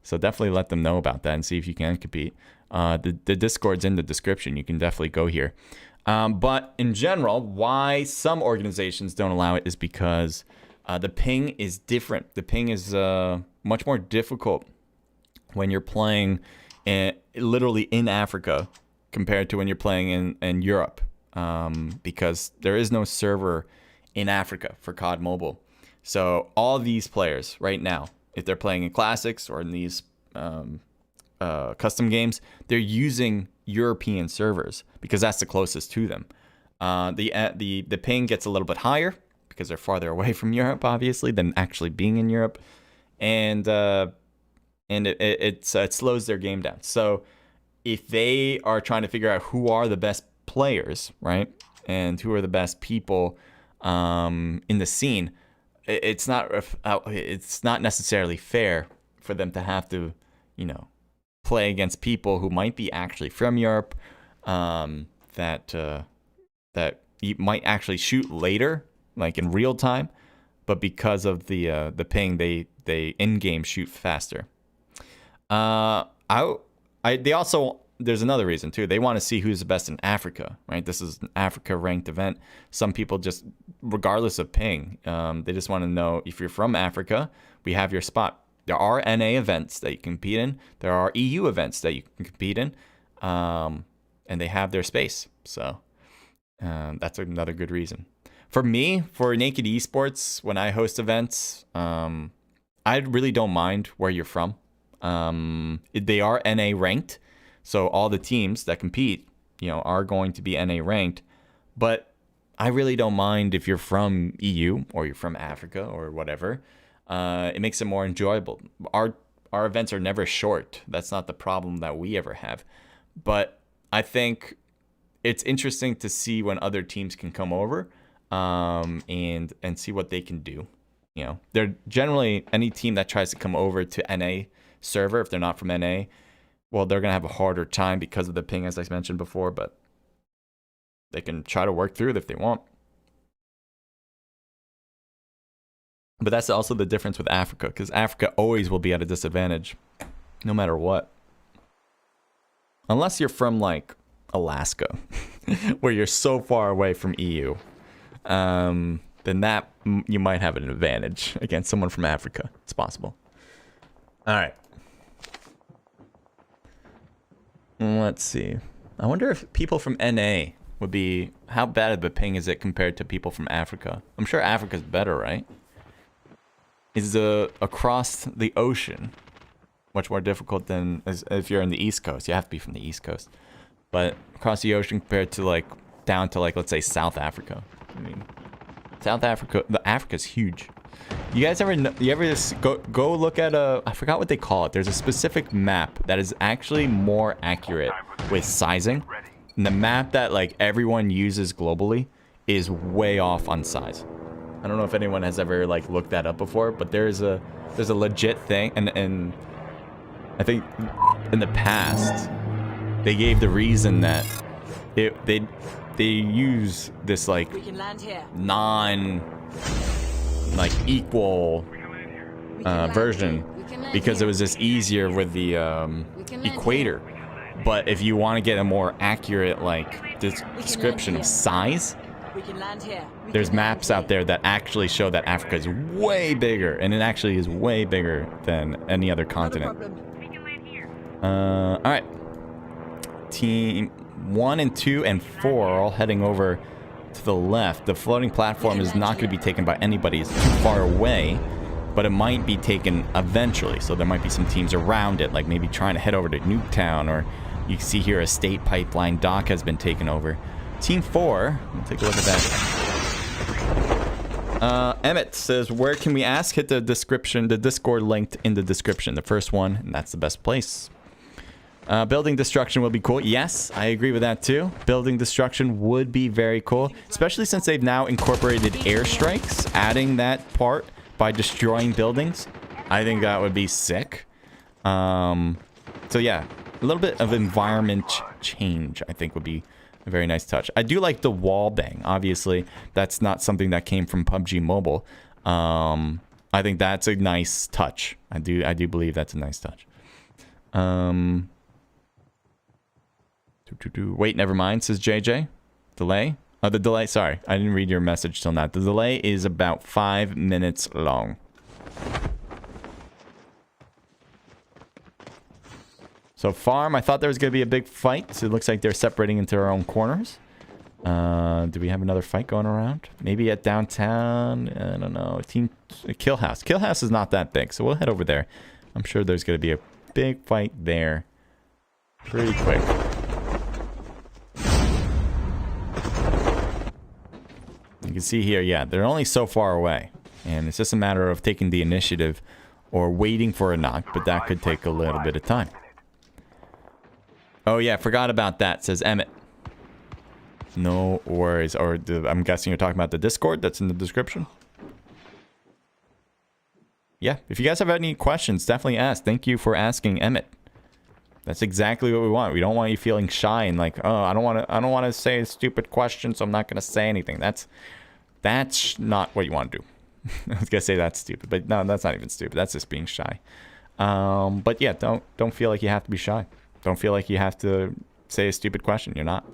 So definitely let them know about that and see if you can compete. The Discord's in the description. You can definitely go here. But in general, why some organizations don't allow it is because the ping is different. The ping is much more difficult when you're playing literally in Africa compared to when you're playing in Europe, because there is no server in Africa for CoDMobile. So all these players right now, if they're playing in classics or in these custom games, they're using European servers because that's the closest to them. The ping gets a little bit higher because they're farther away from Europe, obviously, than actually being in Europe, and it slows their game down. So if they are trying to figure out who are the best players, right, and who are the best people in the scene, it's not necessarily fair for them to have to, you know, play against people who might be actually from Europe, that you might actually shoot later, like in real time, but because of the ping, they in-game shoot faster. They also, there's another reason too. They want to see who's the best in Africa, right? This is an Africa ranked event. Some people just, regardless of ping, they just want to know if you're from Africa, we have your spot. There are NA events that you can compete in. There are EU events that you can compete in, and they have their space. So that's another good reason. For me, for Naked Esports, when I host events, I really don't mind where you're from. They are NA ranked, so all the teams that compete, you know, are going to be NA ranked. But I really don't mind if you're from EU or you're from Africa or whatever. It makes it more enjoyable. Our events are never short. That's not the problem that we ever have. But I think it's interesting to see when other teams can come over, and see what they can do. You know, they're generally, any team that tries to come over to NA server, if they're not from NA, well, they're gonna have a harder time because of the ping, as I mentioned before. But they can try to work through it if they want. But that's also the difference with Africa, because Africa always will be at a disadvantage, no matter what. Unless you're from, like, Alaska, where you're so far away from EU, then that, you might have an advantage against someone from Africa. It's possible. All right. Let's see. I wonder if people from NA would be, how bad of a ping is it compared to people from Africa? I'm sure Africa's better, right? Is across the ocean much more difficult than if you're in the East Coast? You have to be from the East Coast. But across the ocean compared to, like, down to, like, let's say South Africa. I mean, South Africa, Africa's huge. You guys ever just go look at I forgot what they call it. There's a specific map that is actually more accurate with sizing. And the map that, like, everyone uses globally is way off on size. I don't know if anyone has ever, like, looked that up before, but there's a legit thing, and I think in the past they gave the reason that they use this, like, equal version because it was just easier with the equator. But if you want to get a more accurate, like, description of size, there's maps out there that actually show that Africa is way bigger, and it actually is way bigger than any other continent. All right. Team 1 and 2 and 4 are all heading over to the left. The floating platform is not going to be taken by anybody. It's too far away, but it might be taken eventually. So there might be some teams around it, like maybe trying to head over to Nuketown, or you can see here a state pipeline dock has been taken over. Team 4, we'll take a look at that. Emmett says, where can we ask? Hit the description, the Discord linked in the description. The first one, and that's the best place. Building destruction will be cool. Yes, I agree with that too. Building destruction would be very cool, especially since they've now incorporated airstrikes, adding that part by destroying buildings. I think that would be sick. So yeah, a little bit of environment change, I think, would be a very nice touch. I do like the wall bang. Obviously, that's not something that came from PUBG Mobile. I think that's a nice touch. I do believe that's a nice touch. Wait, never mind, says JJ. Delay? Oh, the delay, sorry. I didn't read your message till now. The delay is about 5 minutes long. So farm, I thought there was going to be a big fight. So it looks like they're separating into their own corners. Do we have another fight going around? Maybe at downtown? I don't know. Team Kill House. Kill House is not that big, so we'll head over there. I'm sure there's going to be a big fight there pretty quick. You can see here, yeah, they're only so far away. And it's just a matter of taking the initiative or waiting for a knock, but that could take a little bit of time. Oh, yeah, forgot about that, says Emmett. No worries. Or I'm guessing you're talking about the Discord that's in the description. Yeah, if you guys have any questions, definitely ask. Thank you for asking, Emmett. That's exactly what we want. We don't want you feeling shy and like, oh, I don't want to say a stupid question, so I'm not going to say anything. That's not what you want to do. I was going to say that's stupid, but no, that's not even stupid. That's just being shy. But yeah, don't feel like you have to be shy. Don't feel like you have to say a stupid question. You're not.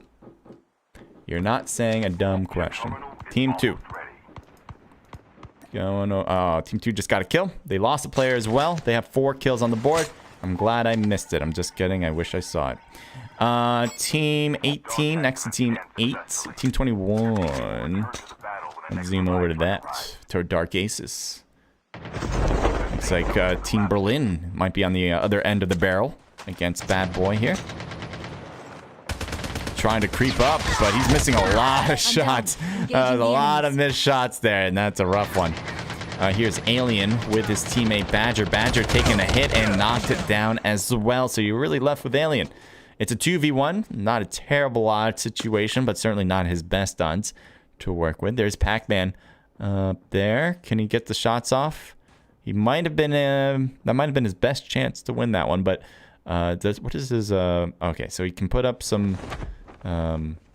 You're not saying a dumb question. Team 2. Team 2 just got a kill. They lost a player as well. They have 4 kills on the board. I'm glad I missed it. I'm just kidding. I wish I saw it. Team 18 next to Team 8. Team 21. Let's zoom over to that. To Dark Aces. Looks like Team Berlin might be on the other end of the barrel against Bad Boy here. Trying to creep up, but he's missing a lot of shots. A lot of missed shots there, and that's a rough one. Here's Alien with his teammate Badger. Badger taking a hit and knocked it down as well. So you're really left with Alien. It's a 2v1. Not a terrible odd situation, but certainly not his best odds to work with. There's Pac-Man there. Can he get the shots off? He might have been... that might have been his best chance to win that one, but... what is his... okay, so he can put up some...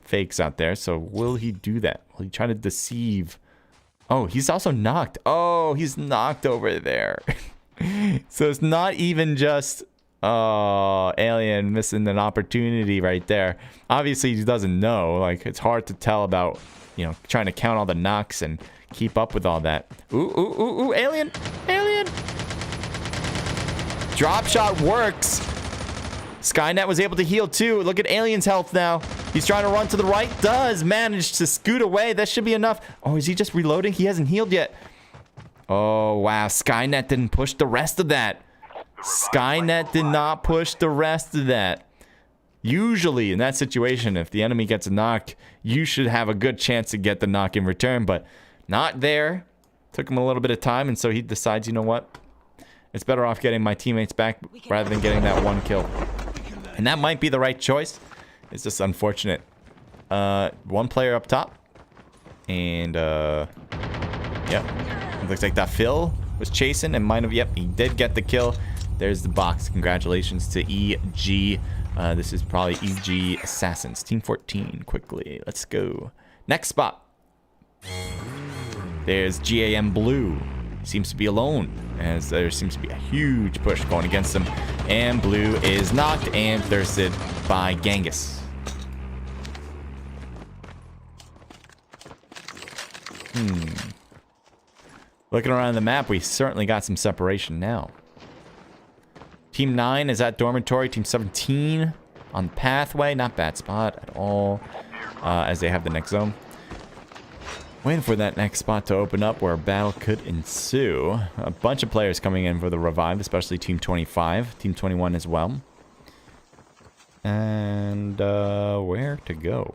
fakes out there. So will he do that? Will he try to deceive? Oh, he's also knocked. Oh, he's knocked over there. So it's not even just Alien missing an opportunity right there. Obviously he doesn't know. Like, it's hard to tell about, you know, trying to count all the knocks and keep up with all that. Ooh, Alien. Drop shot works. Skynet was able to heal too. Look at Alien's health now. He's trying to run to the right. Does manage to scoot away. That should be enough. Oh, is he just reloading? He hasn't healed yet. Oh, wow. Skynet didn't push the rest of that. Skynet did not push the rest of that. Usually, in that situation, if the enemy gets a knock, you should have a good chance to get the knock in return, but not there. Took him a little bit of time, and so he decides, you know what? It's better off getting my teammates back rather than getting that one kill. And that might be the right choice. It's just unfortunate. One player up top. And, yep. It looks like that Phil was chasing and might have, yep, he did get the kill. There's the box. Congratulations to EG. This is probably EG Assassins. Team 14, quickly. Let's go. Next spot. There's GAM Blue. He seems to be alone, as there seems to be a huge push going against him. And Blue is knocked and thirsted by Genghis. Looking around the map, we certainly got some separation now. Team 9 is at dormitory. Team 17 on the pathway. Not bad spot at all, as they have the next zone. Waiting for that next spot to open up where a battle could ensue. A bunch of players coming in for the revive, especially Team 25, Team 21 as well. And where to go?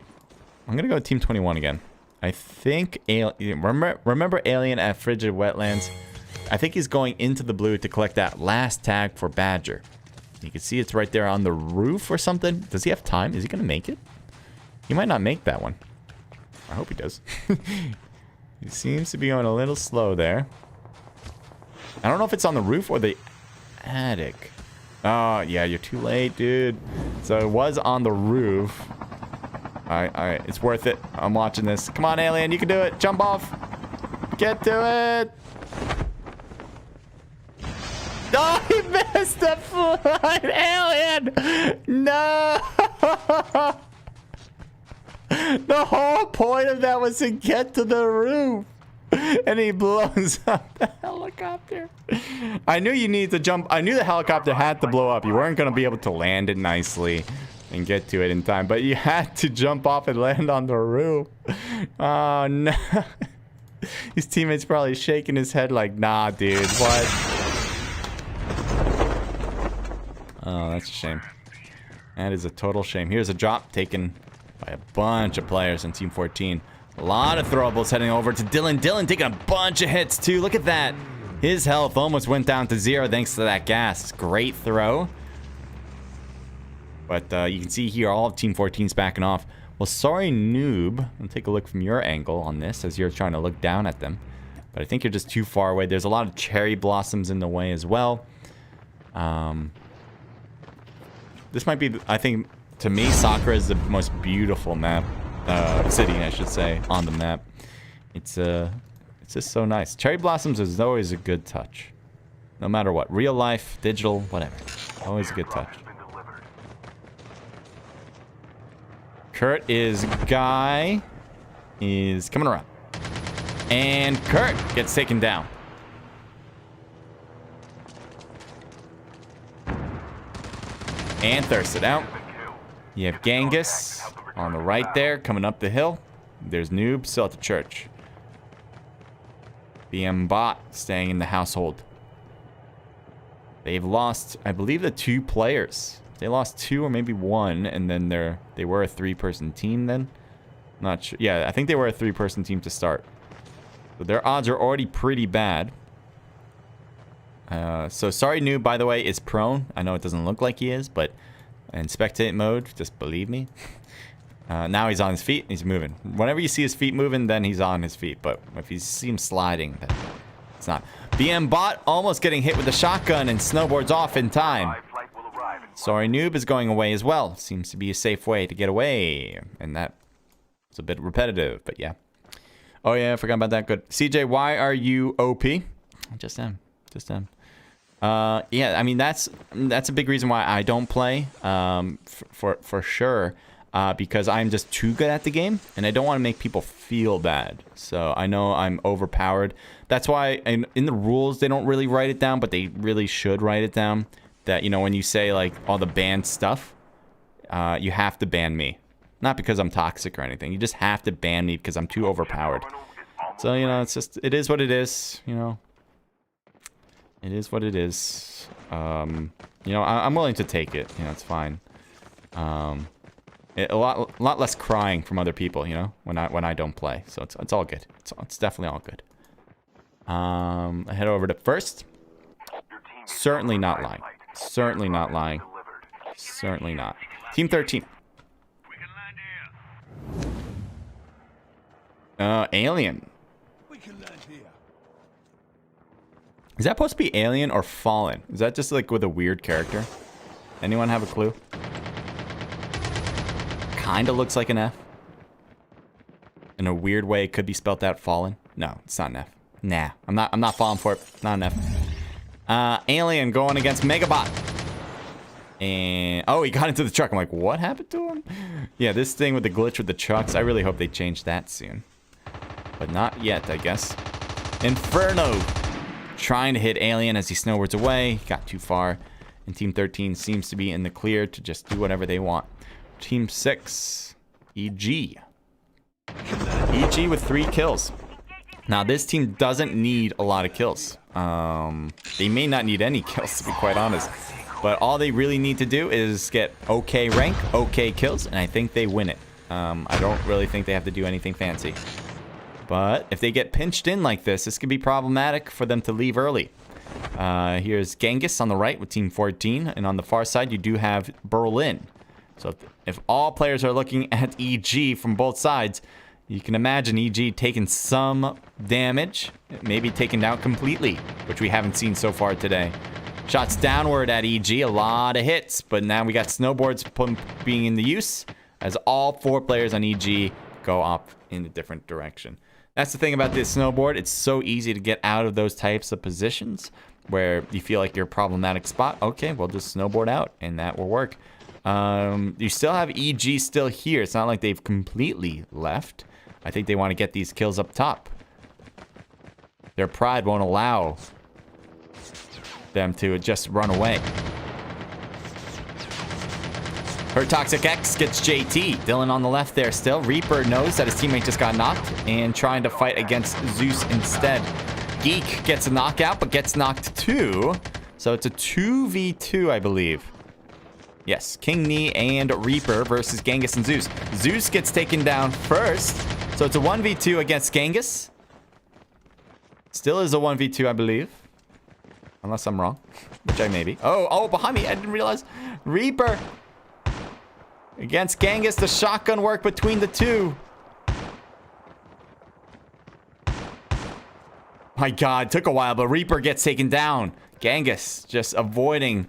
I'm going to go with Team 21 again. I think... Remember Alien at Frigid Wetlands? I think he's going into the blue to collect that last tag for Badger. You can see it's right there on the roof or something. Does he have time? Is he going to make it? He might not make that one. I hope he does. He seems to be going a little slow there. I don't know if it's on the roof or the attic. Oh, yeah, you're too late, dude. So it was on the roof. All right, it's worth it. I'm watching this. Come on, Alien, you can do it. Jump off. Get to it. No, he missed the flight. Alien. No. The whole point of that was to get to the roof. And he blows up the helicopter. I knew you needed to jump. I knew the helicopter had to blow up. You weren't going to be able to land it nicely and get to it in time. But you had to jump off and land on the roof. Oh, no. His teammate's probably shaking his head like, nah, dude. What? Oh, that's a shame. That is a total shame. Here's a drop taken by a bunch of players in Team 14. A lot of throwables heading over to Dylan. Dylan taking a bunch of hits, too. Look at that. His health almost went down to 0 thanks to that gas. Great throw. But you can see here all of Team 14's backing off. Well, sorry, noob. I'll take a look from your angle on this as you're trying to look down at them. But I think you're just too far away. There's a lot of cherry blossoms in the way as well. This might be, I think, to me, Sakura is the most beautiful map. City, I should say, on the map. It's just so nice. Cherry blossoms is always a good touch. No matter what. Real life, digital, whatever. Always a good touch. Kurt is Guy is coming around. And Kurt gets taken down. And thirsted out. You have Genghis on the right there, coming up the hill. There's Noob still at the church. BM Bot staying in the household. They've lost, I believe, the 2 players. They lost 2 or maybe 1, and then they were a 3-person team then. Not sure. Yeah, I think they were a 3-person team to start. So their odds are already pretty bad. So sorry, Noob, by the way, is prone. I know it doesn't look like he is, but in spectate mode, just believe me. Now he's on his feet. He's moving. Whenever you see his feet moving, then he's on his feet. But if you see him sliding, then it's not. BM Bot almost getting hit with the shotgun and snowboards off in time. Sorry, Noob is going away as well. Seems to be a safe way to get away. And that's a bit repetitive, but yeah. Oh yeah, I forgot about that. Good. CJ, why are you OP? Just am. Just am. Yeah, I mean, that's a big reason why I don't play, for sure. Because I'm just too good at the game, and I don't want to make people feel bad. So I know I'm overpowered. That's why in the rules, they don't really write it down, but they really should write it down. That, you know, when you say, like, all the banned stuff, you have to ban me. Not because I'm toxic or anything. You just have to ban me because I'm too overpowered. So, you know, it's just, it is what it is, you know. It is what it is. You know, I'm willing to take it. You know, it's fine. A lot less crying from other people, you know, when I don't play. So it's all good. It's definitely all good. I head over to first. Certainly not lying. Certainly not lying. Certainly not. Team 13. Alien. Is that supposed to be Alien or Fallen? Is that just like with a weird character? Anyone have a clue? Kinda looks like an F. In a weird way, it could be spelled out Fallen. No, it's not an F. Nah, I'm not falling for it. Not an F. Alien going against Megabot. And oh, he got into the truck. I'm like, what happened to him? Yeah, this thing with the glitch with the trucks. I really hope they change that soon. But not yet, I guess. Inferno trying to hit Alien as he snowboards away. He got too far. And Team 13 seems to be in the clear to just do whatever they want. Team 6, EG. EG with 3 kills. Now, this team doesn't need a lot of kills. They may not need any kills, to be quite honest. But all they really need to do is get okay rank, okay kills, and I think they win it. I don't really think they have to do anything fancy. But if they get pinched in like this could be problematic for them to leave early. Here's Genghis on the right with Team 14. And on the far side, you do have Berlin. So if all players are looking at EG from both sides, you can imagine EG taking some damage, maybe taken down completely, which we haven't seen so far today. Shots downward at EG, a lot of hits, but now we got snowboards being in the use as all 4 players on EG go off in a different direction. That's the thing about this snowboard. It's so easy to get out of those types of positions where you feel like you're a problematic spot. Okay, we'll just snowboard out, and that will work. You still have EG still here. It's not like they've completely left. I think they want to get these kills up top. Their pride won't allow them to just run away. Her Toxic X gets JT. Dylan on the left there still. Reaper knows that his teammate just got knocked and trying to fight against Zeus instead. Geek gets a knockout, but gets knocked too. So it's a 2v2, I believe. Yes, King Knee and Reaper versus Genghis and Zeus. Zeus gets taken down first. So it's a 1v2 against Genghis. Still is a 1v2, I believe. Unless I'm wrong, which I may be. Oh, behind me. I didn't realize. Reaper against Genghis. The shotgun work between the two. My God, took a while, but Reaper gets taken down. Genghis just avoiding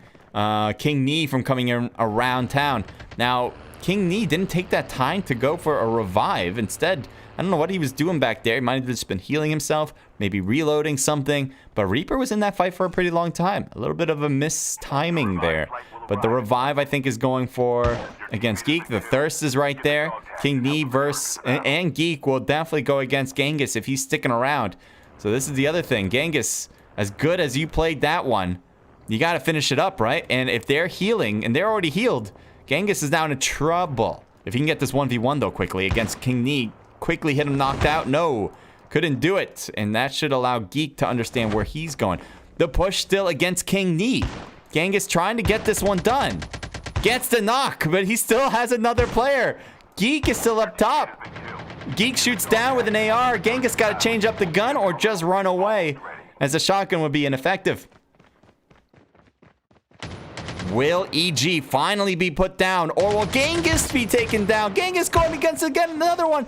King Knee from coming in around town. Now, King Knee didn't take that time to go for a revive. Instead, I don't know what he was doing back there. He might have just been healing himself, maybe reloading something. But Reaper was in that fight for a pretty long time. A little bit of a mistiming there. But the revive, I think, is going for against Geek. The thirst is right there. King Knee versus and Geek will definitely go against Genghis if he's sticking around. So this is the other thing. Genghis, as good as you played that one, you got to finish it up, right? And if they're healing, and they're already healed, Genghis is down in trouble. If he can get this 1v1, though, quickly against King Knee, quickly hit him knocked out. No, couldn't do it. And that should allow Geek to understand where he's going. The push still against King Knee. Genghis trying to get this one done. Gets the knock, but he still has another player. Geek is still up top. Geek shoots down with an AR. Genghis got to change up the gun or just run away, as the shotgun would be ineffective. Will EG finally be put down, or will Genghis be taken down? Genghis going against again another one.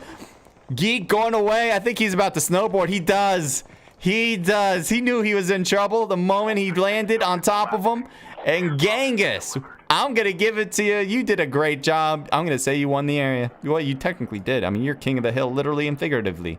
Geek going away. I think he's about to snowboard. He does. He does. He knew he was in trouble the moment he landed on top of him. And Genghis, I'm going to give it to you. You did a great job. I'm going to say you won the area. Well, you technically did. I mean, you're king of the hill, literally and figuratively.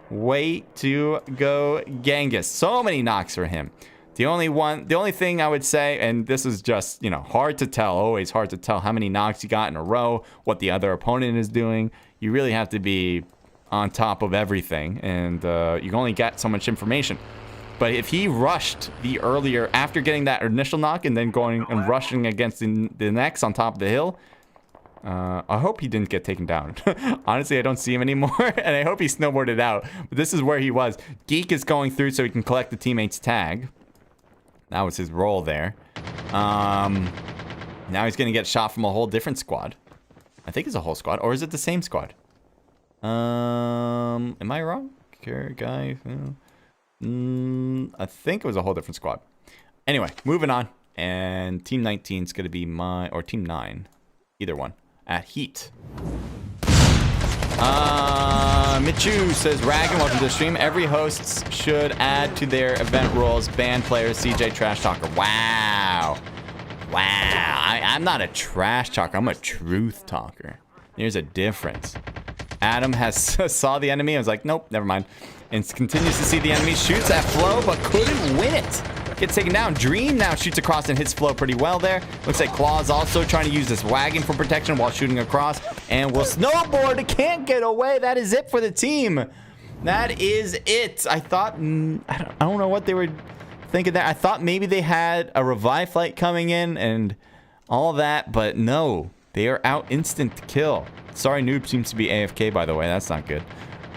Way to go, Genghis. So many knocks for him. The only thing I would say, and this is just, hard to tell, always hard to tell how many knocks you got in a row, what the other opponent is doing. You really have to be on top of everything, and you only get so much information. But if he rushed the earlier, after getting that initial knock and then going and rushing against the next on top of the hill, I hope he didn't get taken down. Honestly, I don't see him anymore, and I hope he snowboarded out. But this is where he was. Geek is going through so he can collect the teammate's tag. That was his role there. Now he's going to get shot from a whole different squad. I think it's a whole squad. Or is it the same squad? Am I wrong? Care guy. I think it was a whole different squad. Anyway, moving on. And Team 19 is going to be or Team 9. Either one. At Heat. Michu says, Ragan, welcome to the stream. Every host should add to their event roles band players, CJ Trash Talker. Wow. I'm not a trash talker. I'm a truth talker. There's a difference. Adam saw the enemy. I was like, nope, never mind. And continues to see the enemy. Shoots at Flo, but couldn't win it. Gets taken down. Dream now shoots across and hits Flo pretty well there. Looks like Claw's also trying to use this wagon for protection while shooting across. And will snowboard. Can't get away. That is it for the team. That is it. I thought, I don't know what they were thinking there. I thought maybe they had a revive flight coming in and all that, but no. They are out instant kill. Sorry, Noob seems to be AFK, by the way. That's not good.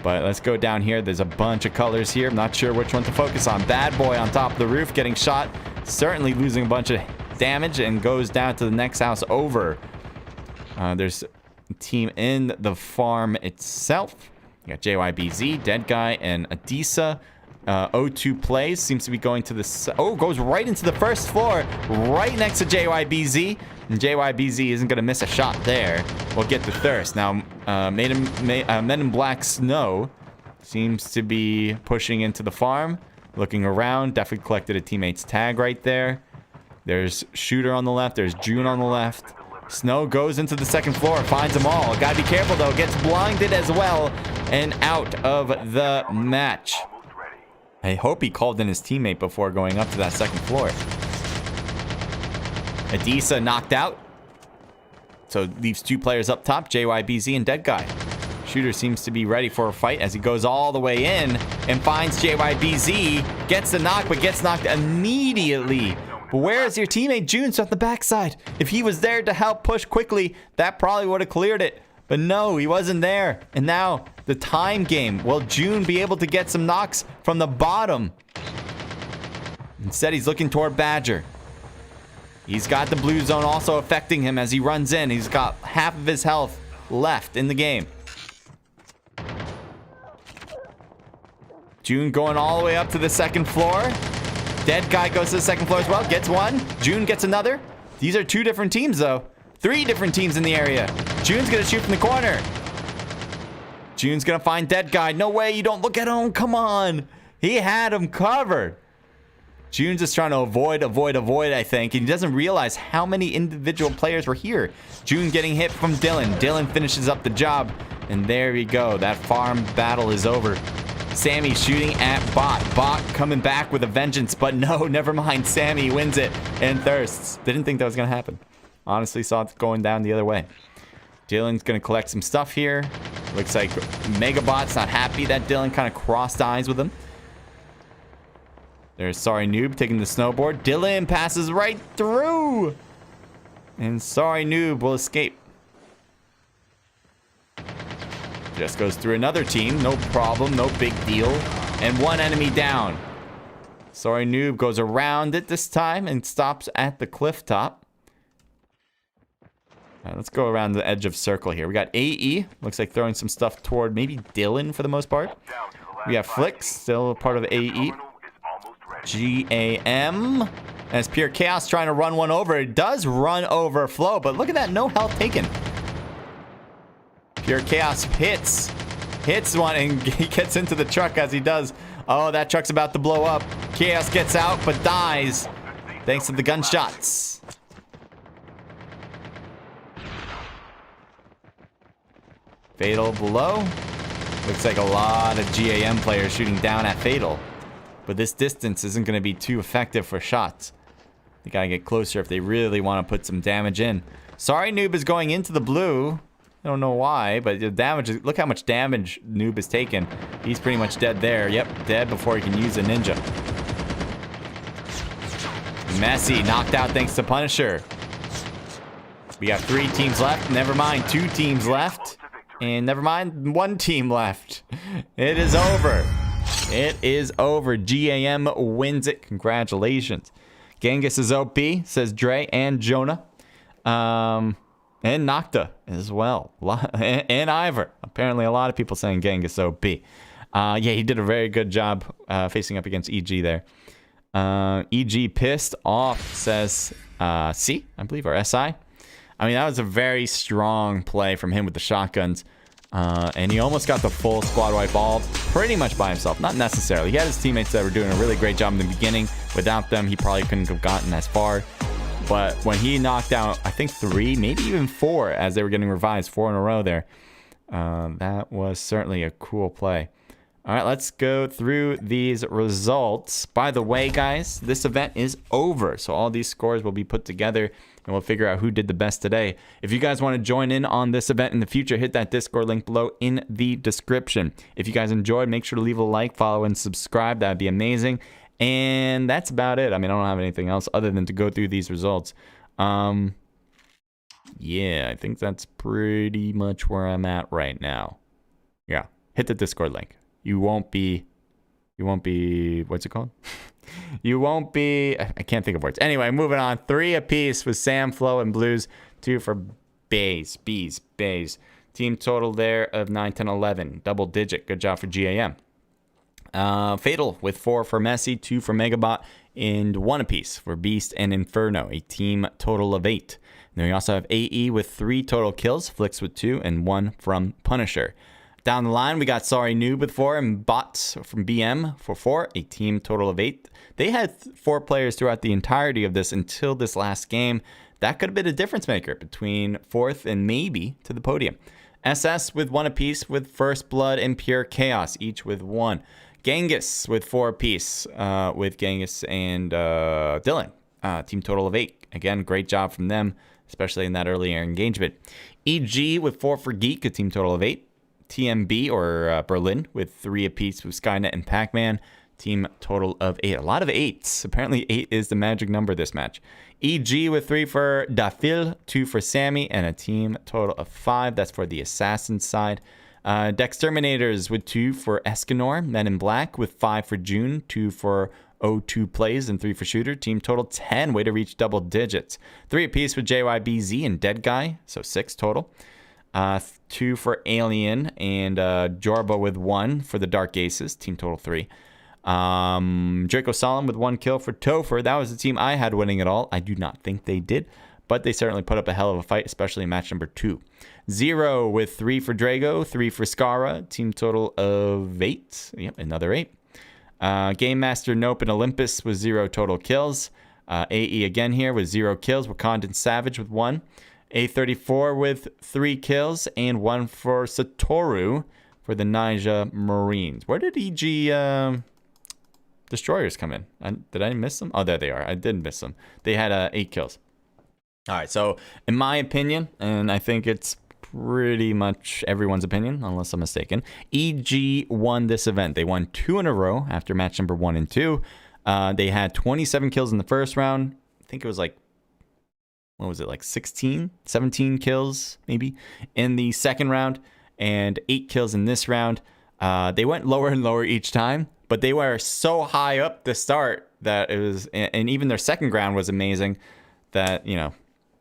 But let's go down here. There's a bunch of colors here. I'm not sure which one to focus on. Bad Boy on top of the roof getting shot. Certainly losing a bunch of damage and goes down to the next house over. There's a team in the farm itself. You got JYBZ, Dead Guy, and Adisa. O2 plays. Seems to be going to the... goes right into the first floor. Right next to JYBZ. And JYBZ isn't going to miss a shot there. We'll get the thirst. Now, Men in Black Snow seems to be pushing into the farm. Looking around. Definitely collected a teammate's tag right there. There's Shooter on the left. There's June on the left. Snow goes into the second floor, finds them all. Gotta be careful though, gets blinded as well, and out of the match. Almost ready. I hope he called in his teammate before going up to that second floor. Adisa knocked out. So leaves 2 players up top, JYBZ and Dead Guy. Shooter seems to be ready for a fight as he goes all the way in and finds JYBZ. Gets the knock, but gets knocked immediately. But where is your teammate? June's on the backside. If he was there to help push quickly, that probably would have cleared it. But no, he wasn't there. And now the time game. Will June be able to get some knocks from the bottom? Instead, he's looking toward Badger. He's got the blue zone also affecting him as he runs in. He's got half of his health left in the game. June going all the way up to the second floor. Dead Guy goes to the second floor as well. Gets one. June gets another. These are 2 different teams, though. 3 different teams in the area. June's going to shoot from the corner. June's going to find Dead Guy. No way. You don't look at him. Come on. He had him covered. June's just trying to avoid, I think. And he doesn't realize how many individual players were here. June getting hit from Dylan. Dylan finishes up the job. And there we go. That farm battle is over. Sammy shooting at Bot. Bot coming back with a vengeance. But no, never mind. Sammy wins it and thirsts. Didn't think that was going to happen. Honestly saw it going down the other way. Dylan's going to collect some stuff here. Looks like Megabot's not happy that Dylan kind of crossed eyes with him. There's Sorry Noob taking the snowboard. Dylan passes right through. And Sorry Noob will escape. Just goes through another team. No problem. No big deal. And 1 enemy down. Sorry Noob goes around it this time and stops at the cliff top. All right, let's go around the edge of circle here. We got AE. Looks like throwing some stuff toward maybe Dylan for the most part. We have Flicks, still part of AE. GAM. As Pure Chaos trying to run one over. It does run over Flow, but look at that. No health taken. Pure Chaos hits one and he gets into the truck as he does. Oh, that truck's about to blow up. Chaos gets out but dies thanks to the gunshots. Fatal below. Looks like a lot of GAM players shooting down at Fatal. But this distance isn't going to be too effective for shots. They got to get closer if they really want to put some damage in. Sorry Noob is going into the blue. I don't know why, but the damage, look how much damage Noob has taken. He's pretty much dead there. Yep, dead before he can use a ninja. Messi knocked out thanks to Punisher. We got 3 teams left. Never mind, 2 teams left. And never mind, 1 team left. It is over. It is over. GAM wins it. Congratulations. Genghis is OP, says Dre and Jonah. And Nocta as well. And Ivor. Apparently a lot of people saying Genghis OP. Yeah, he did a very good job facing up against EG there. EG pissed off, says C, I believe, or SI. I mean, that was a very strong play from him with the shotguns. And he almost got the full squad wipe all pretty much by himself. Not necessarily. He had his teammates that were doing a really great job in the beginning. Without them, he probably couldn't have gotten as far. But when he knocked out, I think 3, maybe even 4, as they were getting revised, 4 in a row there. That was certainly a cool play. All right, let's go through these results. By the way, guys, this event is over. So all these scores will be put together and we'll figure out who did the best today. If you guys want to join in on this event in the future, hit that Discord link below in the description. If you guys enjoyed, make sure to leave a like, follow, and subscribe. That'd be amazing. And that's about it. I mean, I don't have anything else other than to go through these results. Yeah, I think that's pretty much where I'm at right now. Yeah, hit the Discord link. You won't be, what's it called? You won't be, I can't think of words. Anyway, moving on. 3 apiece with Sam, Flo, and Blues. 2 for Bays. Team total there of 9, 10, 11. Double digit. Good job for GAM. Fatal with 4 for Messi, 2 for Megabot, and 1 apiece for Beast and Inferno. A team total of 8. And then we also have AE with 3 total kills. Flicks with 2, and 1 from Punisher. Down the line, we got Sorry Noob with 4 and Bots from BM for 4, a team total of 8. They had 4 players throughout the entirety of this until this last game. That could have been a difference maker between 4th and maybe to the podium. SS with 1 apiece with First Blood and Pure Chaos, each with 1. Genghis with 4 apiece with Genghis and Dylan. Team total of 8. Again, great job from them, especially in that earlier engagement. EG with 4 for Geek, a team total of 8. TMB or Berlin with 3 apiece with Skynet and Pac-Man. Team total of 8. A lot of 8s. Apparently 8 is the magic number this match. EG with 3 for Dafil, 2 for Sammy, and a team total of 5. That's for the Assassin side. Dexterminators with 2 for Escanor. Men in Black with 5 for June, 2 for O2 Plays, and 3 for Shooter. Team total 10. Way to reach double digits. 3 apiece with JYBZ and Dead Guy, so 6 total. 2 for Alien and Jorba with 1 for the Dark Aces. Team total 3. Draco Solemn with 1 kill for Topher. That was the team I had winning it all. I do not think they did, but they certainly put up a hell of a fight, especially in match number 2. 0 with 3 for Drago, 3 for Skara. Team total of 8. Yep, another 8. Game Master Nope and Olympus with 0 total kills. AE again here with 0 kills. Wakandan Savage with 1. A34 with 3 kills and 1 for Satoru for the Naija Marines. Where did EG Destroyers come in? Did I miss them? Oh, there they are. I did miss them. They had 8 kills. All right, so in my opinion, and I think it's pretty much everyone's opinion, unless I'm mistaken, EG won this event. They won 2 in a row after match number 1 and 2. They had 27 kills in the first round. I think it was like, what was it, like 16, 17 kills maybe in the second round, and 8 kills in this round. They went lower and lower each time, but they were so high up to start that it was, and even their second round was amazing that, you know,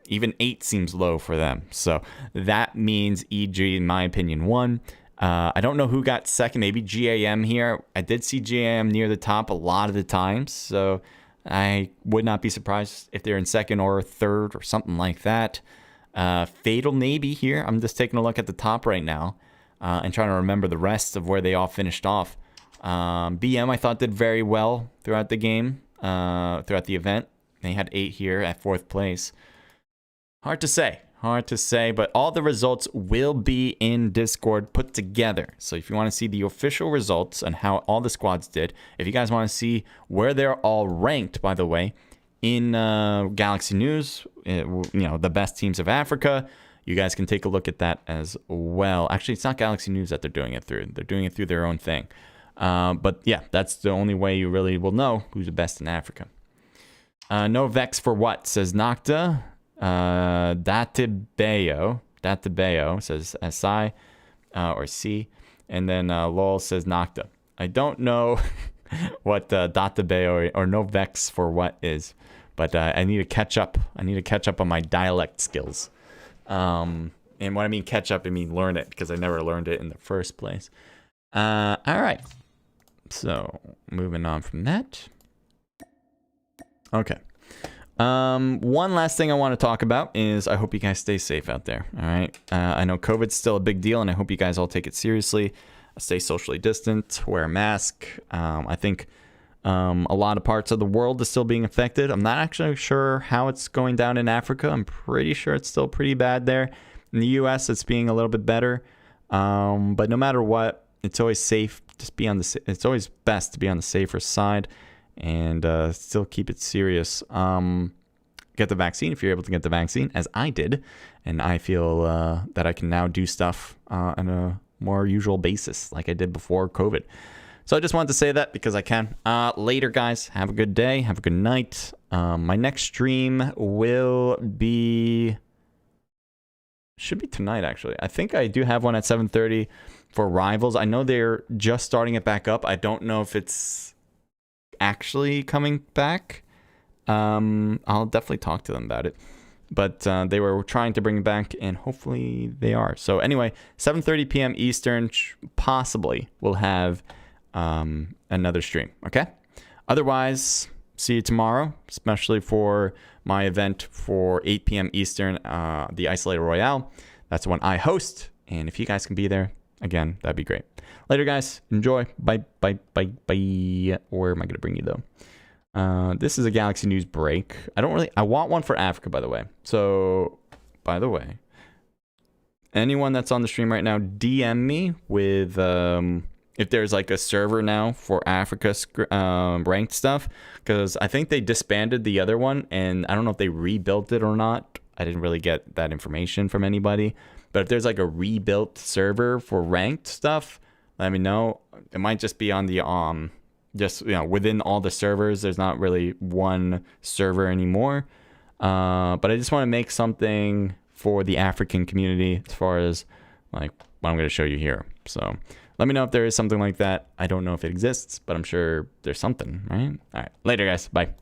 even 8 seems low for them. So that means EG, in my opinion, won. I don't know who got second, maybe GAM here. I did see GAM near the top a lot of the times, so I would not be surprised if they're in second or third or something like that. Fatal maybe here. I'm just taking a look at the top right now and trying to remember the rest of where they all finished off. BM I thought did very well throughout the game, throughout the event. They had 8 here at 4th place. Hard to say, but all the results will be in Discord put together. So if you want to see the official results and how all the squads did, if you guys want to see where they're all ranked, by the way, in Galaxy News, you know, the best teams of Africa, you guys can take a look at that as well. Actually, it's not Galaxy News that they're doing it through. They're doing it through their own thing. But yeah, that's the only way you really will know who's the best in Africa. No Vex for what, says Nocta. Datibeo says SI or C, and then LOL says Nocta. I don't know what Datibeo or no Vex for what is, but I need to catch up. I need to catch up on my dialect skills. And when I mean catch up, I mean learn it, because I never learned it in the first place. All right, so moving on from that. Okay. One last thing I want to talk about is I hope you guys stay safe out there. All right. I know COVID's still a big deal, and I hope you guys all take it seriously. Stay socially distant, wear a mask. I think a lot of parts of the world is still being affected. I'm not actually sure how it's going down in Africa. I'm pretty sure it's still pretty bad there. In the US, it's being a little bit better. But no matter what, it's always safe. Just be on the. It's always best to be on the safer side. And still keep it serious. Get the vaccine if you're able to get the vaccine, as I did. And I feel that I can now do stuff on a more usual basis like I did before COVID. So I just wanted to say that because I can. Later, guys. Have a good day. Have a good night. My next stream will be... should be tonight, actually. I think I do have one at 7:30 for Rivals. I know they're just starting it back up. I don't know if it's actually coming back. I'll definitely talk to them about it, but they were trying to bring it back, and hopefully they are. So anyway, 7:30 p.m. Eastern, possibly we'll have another stream. Okay, otherwise, see you tomorrow, especially for my event for 8 p.m. Eastern, the Isolated Royale. That's when I host, and if you guys can be there, again, that'd be great. Later, guys. Enjoy. Bye, bye, bye, bye. Where am I going to bring you, though? This is a Galaxy News break. I want one for Africa, by the way. So, by the way, anyone that's on the stream right now, DM me with if there's like a server now for Africa ranked stuff, because I think they disbanded the other one, and I don't know if they rebuilt it or not. I didn't really get that information from anybody. But if there's like a rebuilt server for ranked stuff, let me know. It might just be on the just, you know, within all the servers. There's not really one server anymore. But I just want to make something for the African community as far as like what I'm going to show you here. So let me know if there is something like that. I don't know if it exists, but I'm sure there's something, right? All right. Later, guys. Bye.